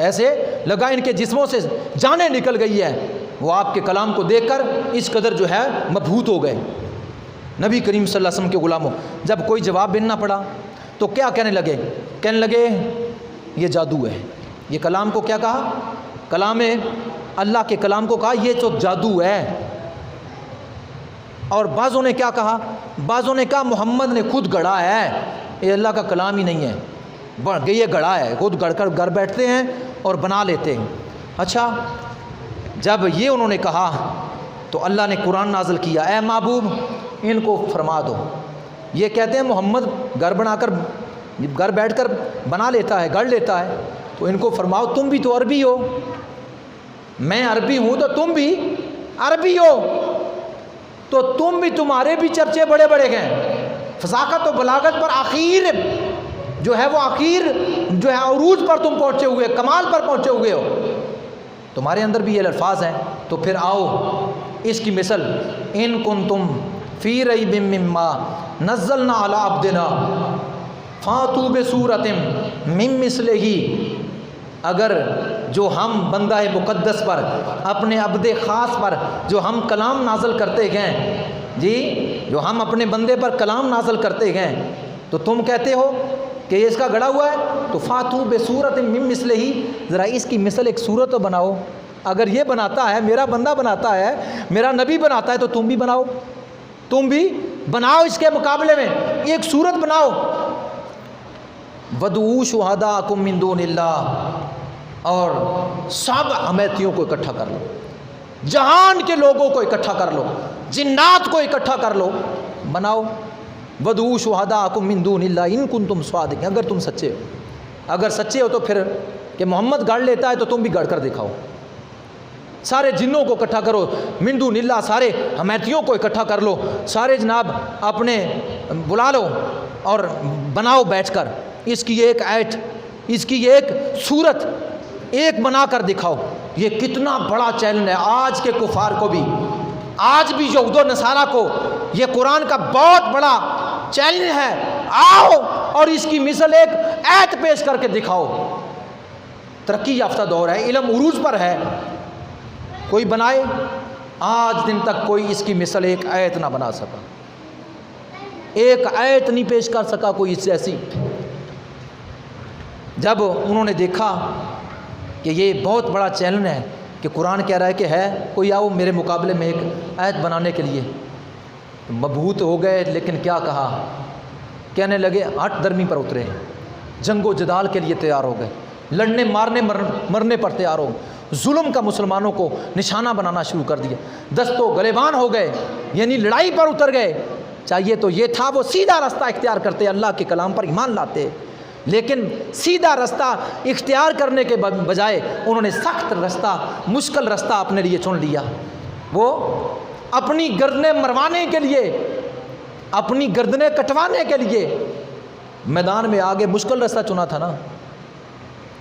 S1: ایسے لگا ان کے جسموں سے جانیں نکل گئی ہے۔ وہ آپ کے کلام کو دیکھ کر اس قدر جو ہے مبہوت ہو گئے۔ نبی کریم صلی اللہ علیہ وسلم کے غلاموں جب کوئی جواب بھی نہ پڑا تو کیا کہنے لگے یہ جادو ہے۔ یہ کلام کو کیا کہا؟ کلام اللہ کے کلام کو کہا یہ تو جادو ہے۔ اور بعضوں نے کیا کہا؟ بعضوں نے کہا محمد نے خود گڑھا ہے، یہ اللہ کا کلام ہی نہیں ہے، یہ گڑھا ہے، خود گڑھ کر گھر بیٹھتے ہیں اور بنا لیتے ہیں۔ اچھا، جب یہ انہوں نے کہا تو اللہ نے قرآن نازل کیا، اے محبوب ان کو فرما دو، یہ کہتے ہیں محمد گھر بیٹھ کر بنا لیتا ہے، گڑھ لیتا ہے، تو ان کو فرماؤ تم بھی تو عربی ہو، میں عربی ہوں تو تم بھی عربی ہو، تو تم بھی تمہارے بھی چرچے بڑے بڑے ہیں، فصاحت و بلاغت پر آخر جو ہے عروج پر تم پہنچے ہوئے، کمال پر پہنچے ہوئے ہو، تمہارے اندر بھی یہ الفاظ ہیں، تو پھر آؤ اس کی مثل ان کنتم فی ریب مما نزلنا علی عبدنا فاتوا بسورۃ من مثلہ، اگر جو ہم بندہ مقدس پر اپنے عبد خاص پر جو ہم کلام نازل کرتے گئے، جو ہم اپنے بندے پر کلام نازل کرتے گئے، تو تم کہتے ہو کہ یہ اس کا گڑھا ہوا ہے، تو فاتوا بسورۃ من مثلہ، ذرا اس کی مثل ایک صورت تو بناؤ، اگر یہ بناتا ہے، میرا بندہ بناتا ہے، میرا نبی بناتا ہے، تو تم بھی بناؤ، تم بھی بناؤ، اس کے مقابلے میں ایک صورت بناؤ۔ وَدْعُوا شُهَدَاءَكُم مِّن دُونِ اللَّهِ، اور سب امیتیوں کو اکٹھا کر لو، جہان کے لوگوں کو اکٹھا کر لو، جنات کو اکٹھا کر لو، بناؤ۔ وَدْعُوا شُهَدَاءَكُم مِّن دُونِ اللَّهِ إِن كُنتُمْ صَادِقِينَ، اگر تم سچے ہو، اگر سچے ہو تو پھر کہ محمد گڑھ لیتا ہے تو تم بھی گڑھ کر دکھاؤ، سارے جنوں کو اکٹھا کرو، من دون اللہ، سارے حمیتیوں کو اکٹھا کر لو، سارے جناب اپنے بلا لو اور بناؤ بیٹھ کر، اس کی ایک آیت، اس کی ایک صورت ایک بنا کر دکھاؤ۔ یہ کتنا بڑا چیلنج ہے آج کے کفار کو بھی، آج بھی یہود و نصارہ کو یہ قرآن کا بہت بڑا چیلنج ہے، آؤ اور اس کی مثل ایک آیت پیش کر کے دکھاؤ۔ ترقی یافتہ دور ہے، علم عروج پر ہے، کوئی بنائے، آج دن تک کوئی اس کی مثل ایک آیت نہ بنا سکا، ایک آیت نہیں پیش کر سکا کوئی اس جیسی۔ جب انہوں نے دیکھا کہ یہ بہت بڑا چیلنج ہے کہ قرآن کہہ رہا ہے کہ ہے کوئی آؤ میرے مقابلے میں ایک آیت بنانے کے لیے، مبہوت ہو گئے، لیکن کیا کہا، کہنے لگے ہٹ درمی پر اترے، جنگ و جدال کے لیے تیار ہو گئے، لڑنے مارنے مرنے پر تیار ہو، ظلم کا مسلمانوں کو نشانہ بنانا شروع کر دیا، دست و گریبان ہو گئے، یعنی لڑائی پر اتر گئے۔ چاہیے تو یہ تھا وہ سیدھا رستہ اختیار کرتے، اللہ کے کلام پر ایمان لاتے، لیکن سیدھا رستہ اختیار کرنے کے بجائے انہوں نے سخت رستہ، مشکل رستہ اپنے لیے چن لیا۔ وہ اپنی گردنیں مروانے کے لیے، اپنی گردنیں کٹوانے کے لیے میدان میں آگے مشکل راستہ چنا تھا نا،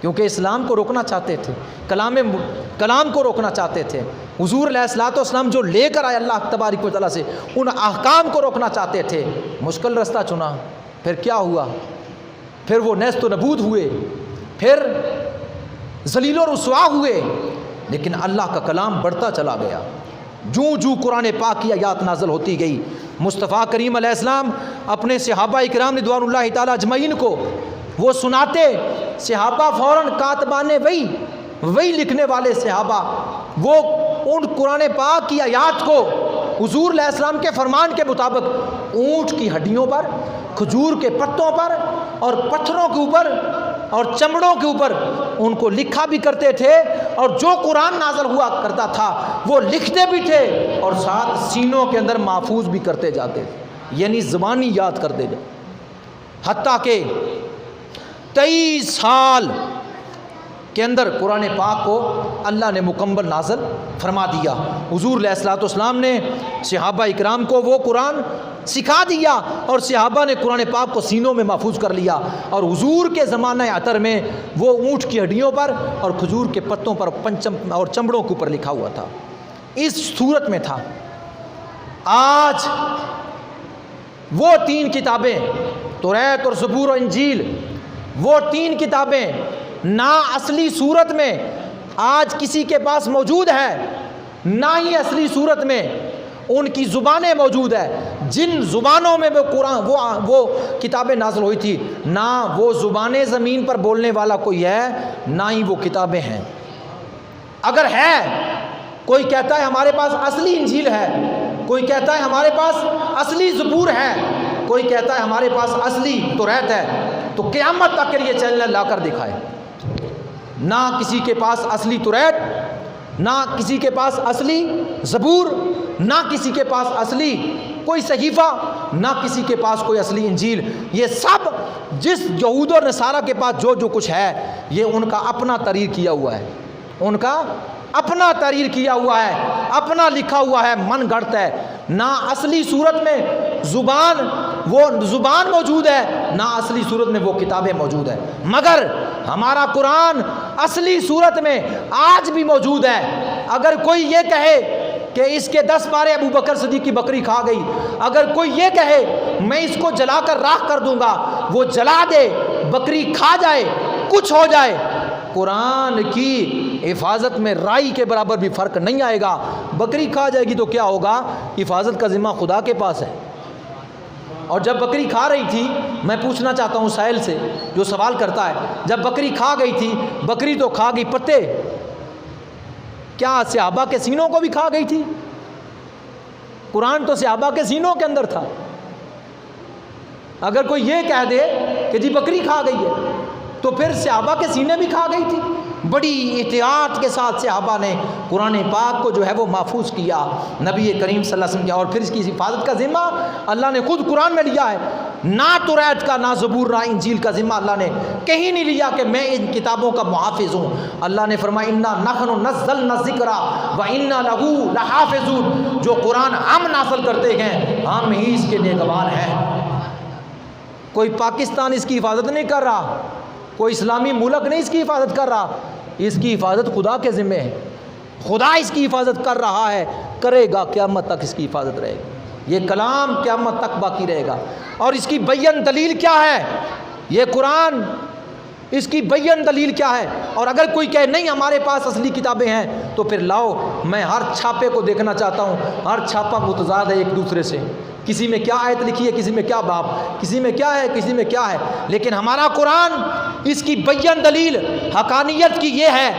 S1: کیونکہ اسلام کو روکنا چاہتے تھے، کلام کو روکنا چاہتے تھے۔ حضور علیہ الصلوۃ والسلام جو لے کر آئے اللہ تبارک و تعالیٰ سے، ان احکام کو روکنا چاہتے تھے، مشکل راستہ چنا۔ پھر کیا ہوا؟ پھر وہ نیست و نبود ہوئے، پھر ذلیل و رسوا ہوئے، لیکن اللہ کا کلام بڑھتا چلا گیا۔ جوں جوں قرآن پاک کی آیات نازل ہوتی گئی، مصطفیٰ کریم علیہ السلام اپنے صحابہ اکرام رضوان اللہ تعالیٰ اجمعین کو وہ سناتے، صحابہ فوراً کاتبان وہی لکھنے والے صحابہ وہ ان قرآن پاک کی آیات کو حضور علیہ السلام کے فرمان کے مطابق اونٹ کی ہڈیوں پر، کھجور کے پتوں پر اور پتھروں کے اوپر اور چمڑوں کے اوپر ان کو لکھا بھی کرتے تھے، اور جو قرآن نازل ہوا کرتا تھا وہ لکھتے بھی تھے اور ساتھ سینوں کے اندر محفوظ بھی کرتے جاتے تھے، یعنی زبانی یاد کرتے جاتے، حتیٰ کہ 23 سال کے اندر قرآن پاک کو اللہ نے مکمل نازل فرما دیا۔ حضور علیہ الصلوۃ والسلام نے صحابہ اکرام کو وہ قرآن سکھا دیا، اور صحابہ نے قرآن پاک کو سینوں میں محفوظ کر لیا، اور حضور کے زمانہ عطر میں وہ اونٹ کی ہڈیوں پر اور کھجور کے پتوں پر اور چمڑوں کے اوپر لکھا ہوا تھا، اس صورت میں تھا۔ آج وہ 3 کتابیں، توریت اور زبور اور انجیل، وہ 3 کتابیں نہ اصلی صورت میں آج کسی کے پاس موجود ہے، نہ ہی اصلی صورت میں ان کی زبانیں موجود ہے۔ جن زبانوں میں وہ قرآن وہ کتابیں نازل ہوئی تھی، نہ وہ زبانیں زمین پر بولنے والا کوئی ہے، نہ ہی وہ کتابیں ہیں۔ اگر ہے، کوئی کہتا ہے ہمارے پاس اصلی انجیل ہے، کوئی کہتا ہے ہمارے پاس اصلی زبور ہے، کوئی کہتا ہے ہمارے پاس اصلی توریت ہے، تو قیامت تک کے لیے چیلنج لا کر دکھائے۔ نہ کسی کے پاس اصلی توریت، نہ کسی کے پاس اصلی زبور، نہ کسی کے پاس اصلی کوئی صحیفہ، نہ کسی کے پاس کوئی اصلی انجیل۔ یہ سب جس یہود اور نصارہ کے پاس جو کچھ ہے، یہ ان کا اپنا تحریر کیا ہوا ہے، ان کا اپنا تحریر کیا ہوا ہے، اپنا لکھا ہوا ہے، من گھڑت ہے۔ نہ اصلی صورت میں زبان موجود ہے، نہ اصلی صورت میں وہ کتابیں موجود ہیں، مگر ہمارا قرآن اصلی صورت میں آج بھی موجود ہے۔ اگر کوئی یہ کہے کہ اس کے 10 پارے ابو بکر صدیق کی بکری کھا گئی، اگر کوئی یہ کہے میں اس کو جلا کر راکھ کر دوں گا، وہ جلا دے، بکری کھا جائے، کچھ ہو جائے، قرآن کی حفاظت میں رائی کے برابر بھی فرق نہیں آئے گا۔ بکری کھا جائے گی تو کیا ہوگا؟ حفاظت کا ذمہ خدا کے پاس ہے۔ اور جب بکری کھا رہی تھی، میں پوچھنا چاہتا ہوں سائل سے جو سوال کرتا ہے، جب بکری کھا گئی تھی، بکری تو کھا گئی پتے، کیا صحابہ کے سینوں کو بھی کھا گئی تھی؟ قرآن تو صحابہ کے سینوں کے اندر تھا۔ اگر کوئی یہ کہہ دے کہ جی بکری کھا گئی ہے، تو پھر صحابہ کے سینے بھی کھا گئی تھی۔ بڑی احتیاط کے ساتھ صحابہ نے قرآن پاک کو جو ہے وہ محفوظ کیا، نبی کریم صلی اللہ علیہ وسلم کیا، اور پھر اس کی حفاظت کا ذمہ اللہ نے خود قرآن میں لیا ہے۔ نہ توریت کا، نہ زبور، نہ انجیل کا ذمہ اللہ نے کہیں نہیں لیا کہ میں ان کتابوں کا محافظ ہوں۔ اللہ نے فرمایا انا نحن نزلنا الذکر وانا لہ لحافظون، جو قرآن ہم نازل کرتے ہیں، ہم ہی اس کے نگہبان ہیں۔ کوئی پاکستان اس کی حفاظت نہیں کر رہا، کوئی اسلامی ملک نہیں اس کی حفاظت کر رہا، اس کی حفاظت خدا کے ذمہ ہے۔ خدا اس کی حفاظت کر رہا ہے، کرے گا، قیامت تک اس کی حفاظت رہے گی۔ یہ کلام قیامت تک باقی رہے گا۔ اور اس کی بیان دلیل کیا ہے؟ یہ قرآن، اس کی بیان دلیل کیا ہے؟ اور اگر کوئی کہے نہیں ہمارے پاس اصلی کتابیں ہیں، تو پھر لاؤ، میں ہر چھاپے کو دیکھنا چاہتا ہوں، ہر چھاپا متضاد ہے ایک دوسرے سے، کسی میں کیا آیت لکھی ہے، کسی میں کیا باب، کسی میں کیا ہے، کسی میں کیا ہے، لیکن ہمارا قرآن اس کی بیان دلیل حقانیت کی یہ ہے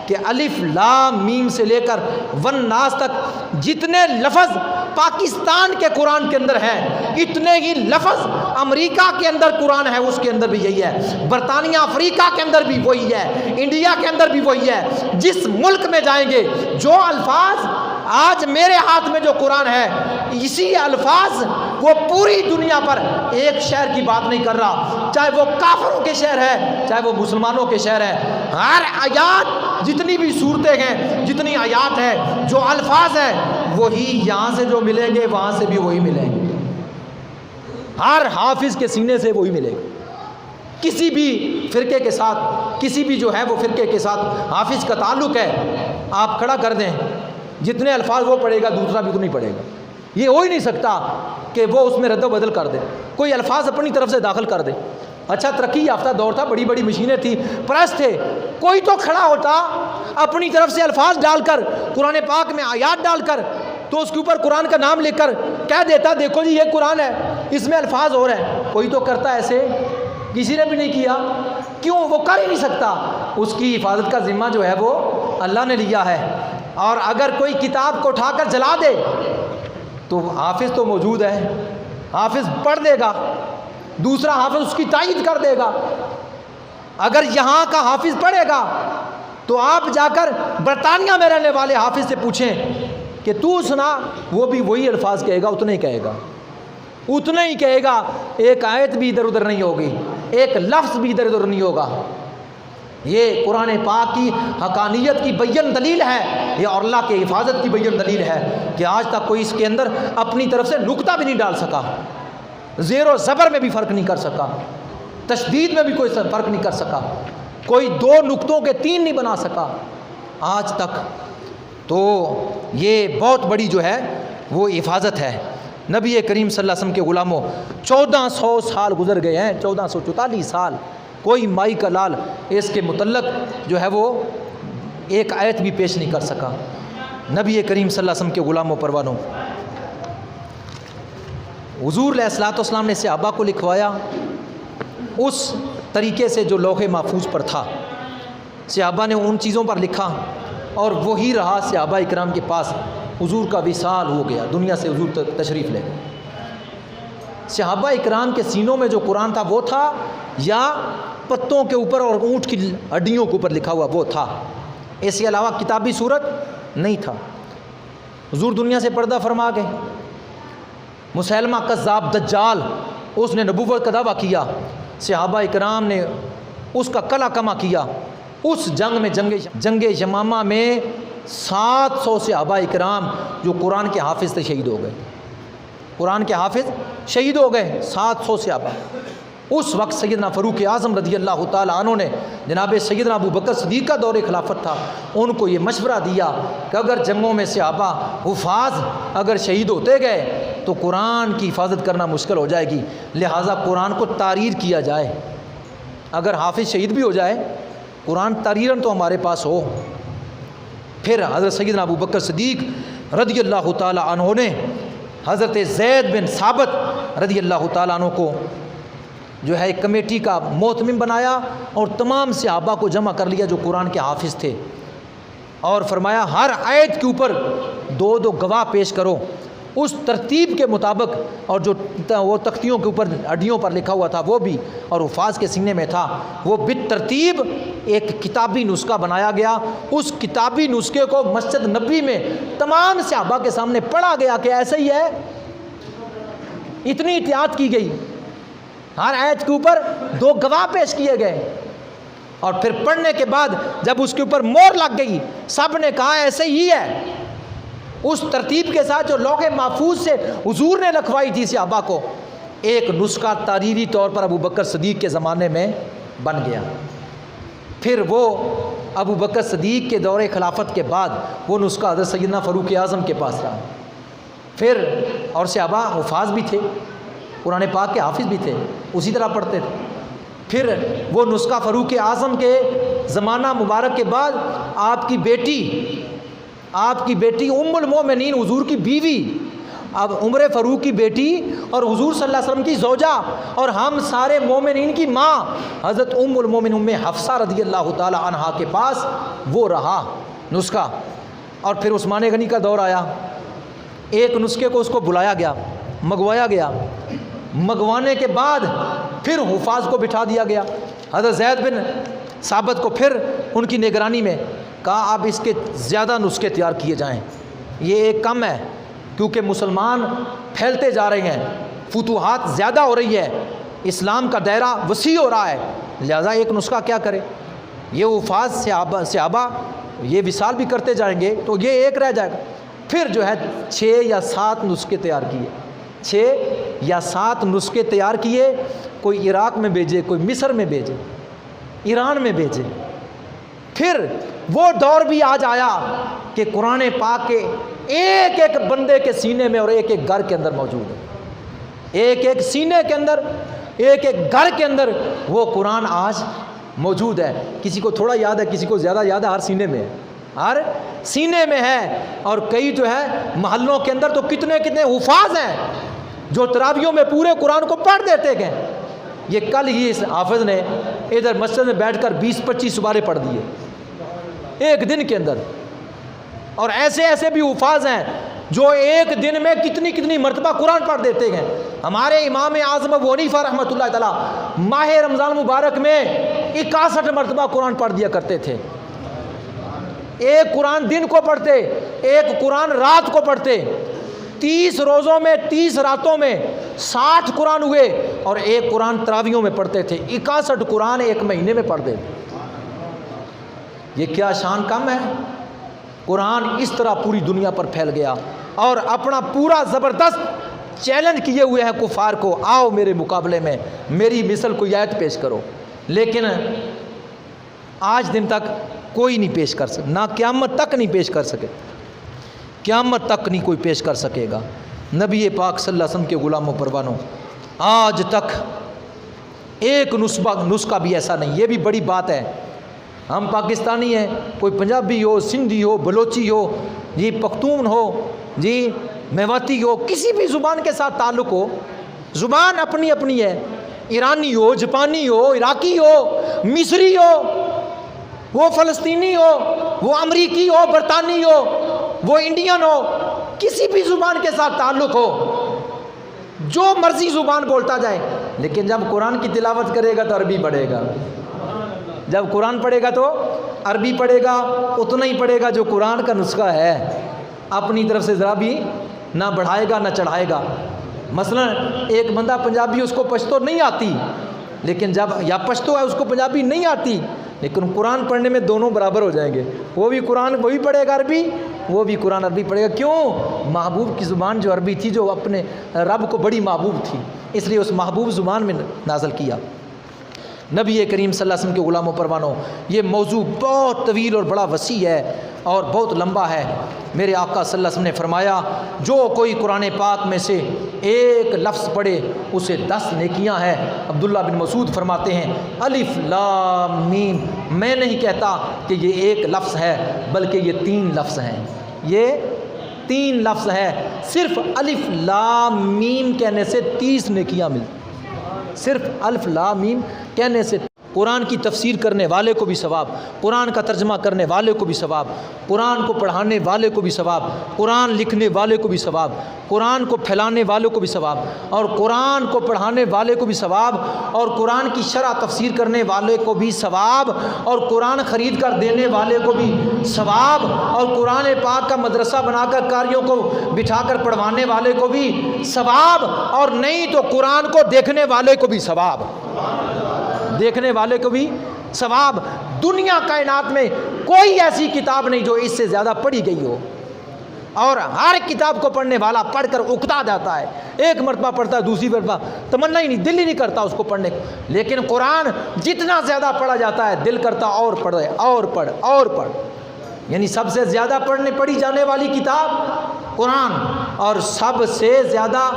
S1: کہ الف لام میم سے لے کر والناس تک جتنے لفظ پاکستان کے قرآن کے اندر ہیں، اتنے ہی لفظ امریکہ کے اندر قرآن ہے، اس کے اندر بھی یہی ہے، برطانیہ افریقہ کے اندر بھی وہی ہے، انڈیا کے اندر بھی وہی ہے۔ جس ملک میں جائیں گے جو الفاظ آج میرے ہاتھ میں جو قرآن ہے، اسی الفاظ وہ پوری دنیا پر ایک شہر کی بات نہیں کر رہا، چاہے وہ کافروں کے شہر ہے چاہے وہ مسلمانوں کے شہر ہے۔ ہر آیات، جتنی بھی صورتیں ہیں، جتنی آیات ہیں، جو الفاظ ہیں، وہی یہاں سے جو ملیں گے وہاں سے بھی وہی ملیں گے، ہر حافظ کے سینے سے وہی ملے گا۔ کسی بھی فرقے کے ساتھ، کسی بھی جو ہے وہ فرقے کے ساتھ حافظ کا تعلق ہے، آپ کھڑا کر دیں، جتنے الفاظ وہ پڑھے گا دوسرا بھی تو نہیں پڑھے گا۔ یہ ہو ہی نہیں سکتا کہ وہ اس میں رد و بدل کر دے، کوئی الفاظ اپنی طرف سے داخل کر دے۔ اچھا ترقی یافتہ دور تھا، بڑی بڑی مشینیں تھیں، پریس تھے، کوئی تو کھڑا ہوتا اپنی طرف سے الفاظ ڈال کر، قرآن پاک میں آیات ڈال کر، تو اس کے اوپر قرآن کا نام لکھ کر کہہ دیتا دیکھو جی یہ قرآن ہے، اس میں الفاظ ہو رہے ہیں۔ کوئی تو کرتا ایسے، کسی نے بھی نہیں کیا۔ کیوں؟ وہ کر ہی نہیں سکتا۔ اس کی حفاظت کا ذمہ جو ہے وہ اللہ نے لیا ہے۔ اور اگر کوئی کتاب کو اٹھا کر جلا دے تو حافظ تو موجود ہے، حافظ پڑھ دے گا، دوسرا حافظ اس کی تائید کر دے گا۔ اگر یہاں کا حافظ پڑھے گا تو آپ جا کر برطانیہ میں رہنے والے حافظ سے پوچھیں کہ تو سنا، وہ بھی وہی الفاظ کہے گا، اتنے ہی کہے گا، اتنا ہی کہے گا، ایک آیت بھی ادھر ادھر نہیں ہوگی، ایک لفظ بھی ادھر ادھر نہیں ہوگا۔ یہ قرآن پاک کی حقانیت کی بیان دلیل ہے، یہ اور اللہ کے حفاظت کی بیان دلیل ہے کہ آج تک کوئی اس کے اندر اپنی طرف سے نقطہ بھی نہیں ڈال سکا، زیر و زبر میں بھی فرق نہیں کر سکا، تشدید میں بھی کوئی فرق نہیں کر سکا، کوئی دو نقطوں کے تین نہیں بنا سکا آج تک۔ تو یہ بہت بڑی جو ہے وہ حفاظت ہے۔ نبی کریم صلی اللہ علیہ وسلم کے غلاموں 1400 سال گزر گئے ہیں، 1444 سال، کوئی مائی کا لال اس کے متعلق جو ہے وہ ایک آیت بھی پیش نہیں کر سکا۔ نبی کریم صلی اللہ علیہ وسلم کے غلاموں پروانوں، حضور علیہ الصلوۃ والسلام نے صحابہ کو لکھوایا اس طریقے سے جو لوح محفوظ پر تھا، صحابہ نے ان چیزوں پر لکھا اور وہی رہا صحابہ اکرام کے پاس۔ حضور کا وصال ہو گیا، دنیا سے حضور تشریف لے گئے۔ صحابہ اکرام کے سینوں میں جو قرآن تھا وہ تھا، یا پتوں کے اوپر اور اونٹ کی ہڈیوں کے اوپر لکھا ہوا وہ تھا، اس کے علاوہ کتابی صورت نہیں تھا۔ حضور دنیا سے پردہ فرما گئے۔ مسیلمہ کذاب دجال، اس نے نبوت کا دعویٰ کیا، صحابہ اکرام نے اس کا کلا کما کیا۔ اس جنگ میں جنگ یمامہ میں 700 صحابہ اکرام جو قرآن کے حافظ تھے شہید ہو گئے، قرآن کے حافظ شہید ہو گئے 700 صحابہ۔ اس وقت سیدنا فاروق اعظم رضی اللہ تعالیٰ عنہ نے، جناب سیدنا ابو بکر صدیق کا دور خلافت تھا، ان کو یہ مشورہ دیا کہ اگر جنگوں میں صحابہ حفاظ اگر شہید ہوتے گئے تو قرآن کی حفاظت کرنا مشکل ہو جائے گی، لہٰذا قرآن کو تحریر کیا جائے۔ اگر حافظ شہید بھی ہو جائے، قرآن تحریراً تو ہمارے پاس ہو۔ پھر حضرت سیدنا ابو بکر صدیق رضی اللہ تعالیٰ عنہ نے حضرت زید بن ثابت رضی اللہ تعالیٰ عنہ کو جو ہے ایک کمیٹی کا محتمم بنایا اور تمام صحابہ کو جمع کر لیا جو قرآن کے حافظ تھے، اور فرمایا ہر آیت کے اوپر 2 گواہ پیش کرو اس ترتیب کے مطابق، اور جو وہ تختیوں کے اوپر ہڈیوں پر لکھا ہوا تھا وہ بھی، اور حفاظ کے سینے میں تھا وہ بالترتیب ایک کتابی نسخہ بنایا گیا۔ اس کتابی نسخے کو مسجد نبوی میں تمام صحابہ کے سامنے پڑھا گیا کہ ایسا ہی ہے، اتنی احتیاط کی گئی، ہر آیت کے اوپر 2 گواہ پیش کیے گئے، اور پھر پڑھنے کے بعد جب اس کے اوپر مہر لگ گئی سب نے کہا ایسے ہی ہے، اس ترتیب کے ساتھ جو لوح محفوظ سے حضور نے لکھوائی تھی صحابہ کو۔ ایک نسخہ تحریری طور پر ابو بکر صدیق کے زمانے میں بن گیا۔ پھر وہ ابو بکر صدیق کے دور خلافت کے بعد وہ نسخہ حضرت سیدنا فاروق اعظم کے پاس رہا۔ پھر اور صحابہ حفاظ بھی تھے، قرآن پاک کے حافظ بھی تھے، اسی طرح پڑھتے تھے۔ پھر وہ نسخہ فاروق اعظم کے زمانہ مبارک کے بعد آپ کی بیٹی ام المومنین حضور کی بیوی، اب عمر فاروق کی بیٹی اور حضور صلی اللہ علیہ وسلم کی زوجہ اور ہم سارے مومنین کی ماں حضرت ام المومنین ام حفصہ رضی اللہ تعالی عنہا کے پاس وہ رہا نسخہ۔ اور پھر عثمان غنی کا دور آیا، ایک نسخے کو اس کو بلایا گیا، منگوایا گیا، منگوانے کے بعد پھر حفاظ کو بٹھا دیا گیا۔ حضرت زید بن ثابت کو پھر ان کی نگرانی میں کہا اب اس کے زیادہ نسخے تیار کیے جائیں، یہ ایک کم ہے، کیونکہ مسلمان پھیلتے جا رہے ہیں، فتوحات زیادہ ہو رہی ہے، اسلام کا دائرہ وسیع ہو رہا ہے، لہذا ایک نسخہ کیا کرے؟ یہ وفات صحابہ یہ وصال بھی کرتے جائیں گے تو یہ ایک رہ جائے گا۔ پھر جو ہے 6 یا 7 نسخے تیار کیے، 6 یا 7 نسخے تیار کیے، کوئی عراق میں بھیجے، کوئی مصر میں بھیجے، ایران میں بھیجے۔ پھر وہ دور بھی آج آیا کہ قرآن پاک کے ایک ایک بندے کے سینے میں اور ایک ایک گھر کے اندر موجود ہے، ایک ایک سینے کے اندر، ایک ایک گھر کے اندر وہ قرآن آج موجود ہے۔ کسی کو تھوڑا یاد ہے، کسی کو زیادہ یاد ہے، ہر سینے میں ہے، ہر سینے میں ہے۔ اور کئی جو ہے محلوں کے اندر تو کتنے کتنے حفاظ ہیں جو تراویحوں میں پورے قرآن کو پڑھ دیتے گئے۔ یہ کل ہی اس حافظ نے ادھر مسجد میں بیٹھ کر 20-25 سپارے پڑھ دیے ایک دن کے اندر، اور ایسے ایسے بھی حفاظ ہیں جو ایک دن میں کتنی کتنی مرتبہ قرآن پڑھ دیتے ہیں۔ ہمارے امام اعظم ابو حنیفہ رحمۃ اللہ تعالی ماہ رمضان مبارک میں 61 مرتبہ قرآن پڑھ دیا کرتے تھے۔ ایک قرآن دن کو پڑھتے، ایک قرآن رات کو پڑھتے۔ 30 روزوں میں 30 راتوں میں 60 قرآن ہوئے، اور ایک قرآن تراویحوں میں پڑھتے تھے۔ 61 قرآن ایک مہینے میں پڑھتے تھے۔ یہ کیا شان کم ہے؟ قرآن اس طرح پوری دنیا پر پھیل گیا، اور اپنا پورا زبردست چیلنج کیے ہوئے ہیں کفار کو، آؤ میرے مقابلے میں میری مثل کوئی آیت پیش کرو۔ لیکن آج دن تک کوئی نہیں پیش کر سکے، نہ قیامت تک نہیں پیش کر سکے، قیامت تک نہیں کوئی پیش کر سکے گا۔ نبی پاک صلی اللہ علیہ وسلم کے غلاموں پروانوں، آج تک ایک نسخہ بھی ایسا نہیں۔ یہ بھی بڑی بات ہے، ہم پاکستانی ہیں، کوئی پنجابی ہو، سندھی ہو، بلوچی ہو، جی پختون ہو، جی میواتی ہو، کسی بھی زبان کے ساتھ تعلق ہو، زبان اپنی اپنی ہے۔ ایرانی ہو، جاپانی ہو، عراقی ہو، مصری ہو، وہ فلسطینی ہو، وہ امریکی ہو، برطانوی ہو، وہ انڈین ہو، کسی بھی زبان کے ساتھ تعلق ہو، جو مرضی زبان بولتا جائے، لیکن جب قرآن کی تلاوت کرے گا تو عربی پڑھے گا، جب قرآن پڑھے گا تو عربی پڑھے گا، اتنا ہی پڑھے گا جو قرآن کا نسخہ ہے، اپنی طرف سے ذرا بھی نہ بڑھائے گا نہ چڑھائے گا۔ مثلا ایک بندہ پنجابی، اس کو پشتو نہیں آتی، لیکن جب یا پشتو ہے اس کو پنجابی نہیں آتی، لیکن قرآن پڑھنے میں دونوں برابر ہو جائیں گے، وہ بھی قرآن وہی پڑھے گا عربی، وہ بھی قرآن عربی پڑھے گا۔ کیوں؟ محبوب کی زبان جو عربی تھی، جو اپنے رب کو بڑی محبوب تھی، اس لیے اس محبوب زبان میں نازل کیا۔ نبی کریم صلی اللہ علیہ وسلم کے غلاموں پروانوں، یہ موضوع بہت طویل اور بڑا وسیع ہے اور بہت لمبا ہے۔ میرے آقا صلی اللہ علیہ وسلم نے فرمایا، جو کوئی قرآن پاک میں سے ایک لفظ پڑھے اسے 10 نیکیاں ہیں۔ عبداللہ بن مسعود فرماتے ہیں، الف لام میم، میں نہیں کہتا کہ یہ ایک لفظ ہے بلکہ یہ 3 لفظ ہیں، یہ 3 لفظ ہے۔ صرف الف لام میم کہنے سے 30 نیکیاں ملتی، صرف الف لام میم کہنے سے۔ قرآن کی تفسیر کرنے والے کو بھی ثواب، قرآن کا ترجمہ کرنے والے کو بھی ثواب، قرآن کو پڑھانے والے کو بھی ثواب، قرآن لکھنے والے کو بھی ثواب، قرآن کو پھیلانے والے کو بھی ثواب، اور قرآن کو پڑھانے والے کو بھی ثواب، اور قرآن کی شرح تفسیر کرنے والے کو بھی ثواب، اور قرآن خرید کر دینے والے کو بھی ثواب، اور قرآن پاک کا مدرسہ بنا کر قاریوں کو بٹھا کر پڑھوانے والے کو بھی ثواب، اور نہیں تو قرآن کو دیکھنے والے کو بھی ثواب، دیکھنے والے کو بھی ثواب۔ دنیا کائنات میں کوئی ایسی کتاب نہیں جو اس سے زیادہ پڑھی گئی ہو، اور ہر کتاب کو پڑھنے والا پڑھ کر اکتا جاتا ہے، ایک مرتبہ پڑھتا ہے، دوسری مرتبہ تمنا ہی نہیں، دل ہی نہیں کرتا اس کو پڑھنے کو۔ لیکن قرآن جتنا زیادہ پڑھا جاتا ہے دل کرتا اور پڑھے، اور پڑھ اور پڑھ، یعنی سب سے زیادہ پڑھی جانے والی کتاب قرآن، اور سب سے زیادہ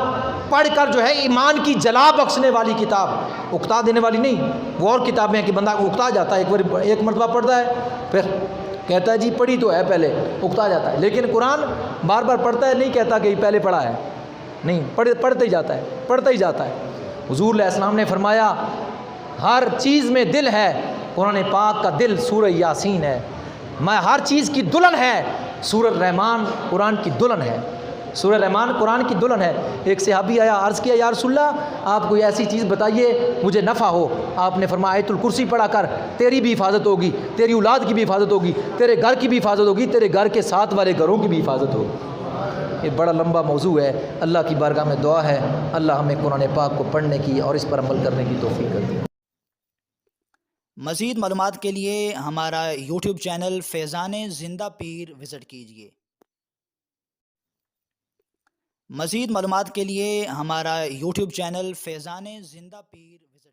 S1: پڑھ کر جو ہے ایمان کی جلا بخشنے والی کتاب، اکتا دینے والی نہیں۔ وہ اور کتابیں ہیں کہ بندہ اکتا جاتا ہے، ایک مرتبہ پڑھتا ہے پھر کہتا ہے جی پڑھی تو ہے پہلے، اکتا جاتا ہے۔ لیکن قرآن بار بار پڑھتا ہے، نہیں کہتا کہ پہلے پڑھا ہے، نہیں، پڑھتے ہی جاتا ہے، پڑھتا ہی جاتا ہے۔ حضور علیہ السلام نے فرمایا، ہر چیز میں دل ہے، قرآن پاک کا دل سورہ یاسین ہے، میں ہر چیز کی دلہن ہے، سورہ رحمان قرآن کی دلہن ہے۔ سورہ رحمان قرآن کی دلہن ہے. ایک صحابی آیا، عرض کیا یا رسول اللہ آپ کوئی ایسی چیز بتائیے مجھے نفع ہو. آپ نے فرمایا آیت الکرسی پڑھا کر، تیری بھی حفاظت ہوگی، تیری اولاد کی بھی حفاظت ہوگی، تیرے گھر کی بھی حفاظت ہوگی، تیرے گھر کے ساتھ والے گھروں کی بھی حفاظت ہوگی. یہ بڑا لمبا موضوع ہے. اللہ کی بارگاہ میں دعا ہے اللہ ہمیں قرآن پاک کو پڑھنے کی اور اس پر عمل کرنے کی توفیق کرے.
S2: مزید معلومات کے لیے ہمارا یوٹیوب چینل فیضان زندہ پیر وزٹ کیجیے. مزید معلومات کے لیے ہمارا یوٹیوب چینل فیضان زندہ پیر وزٹ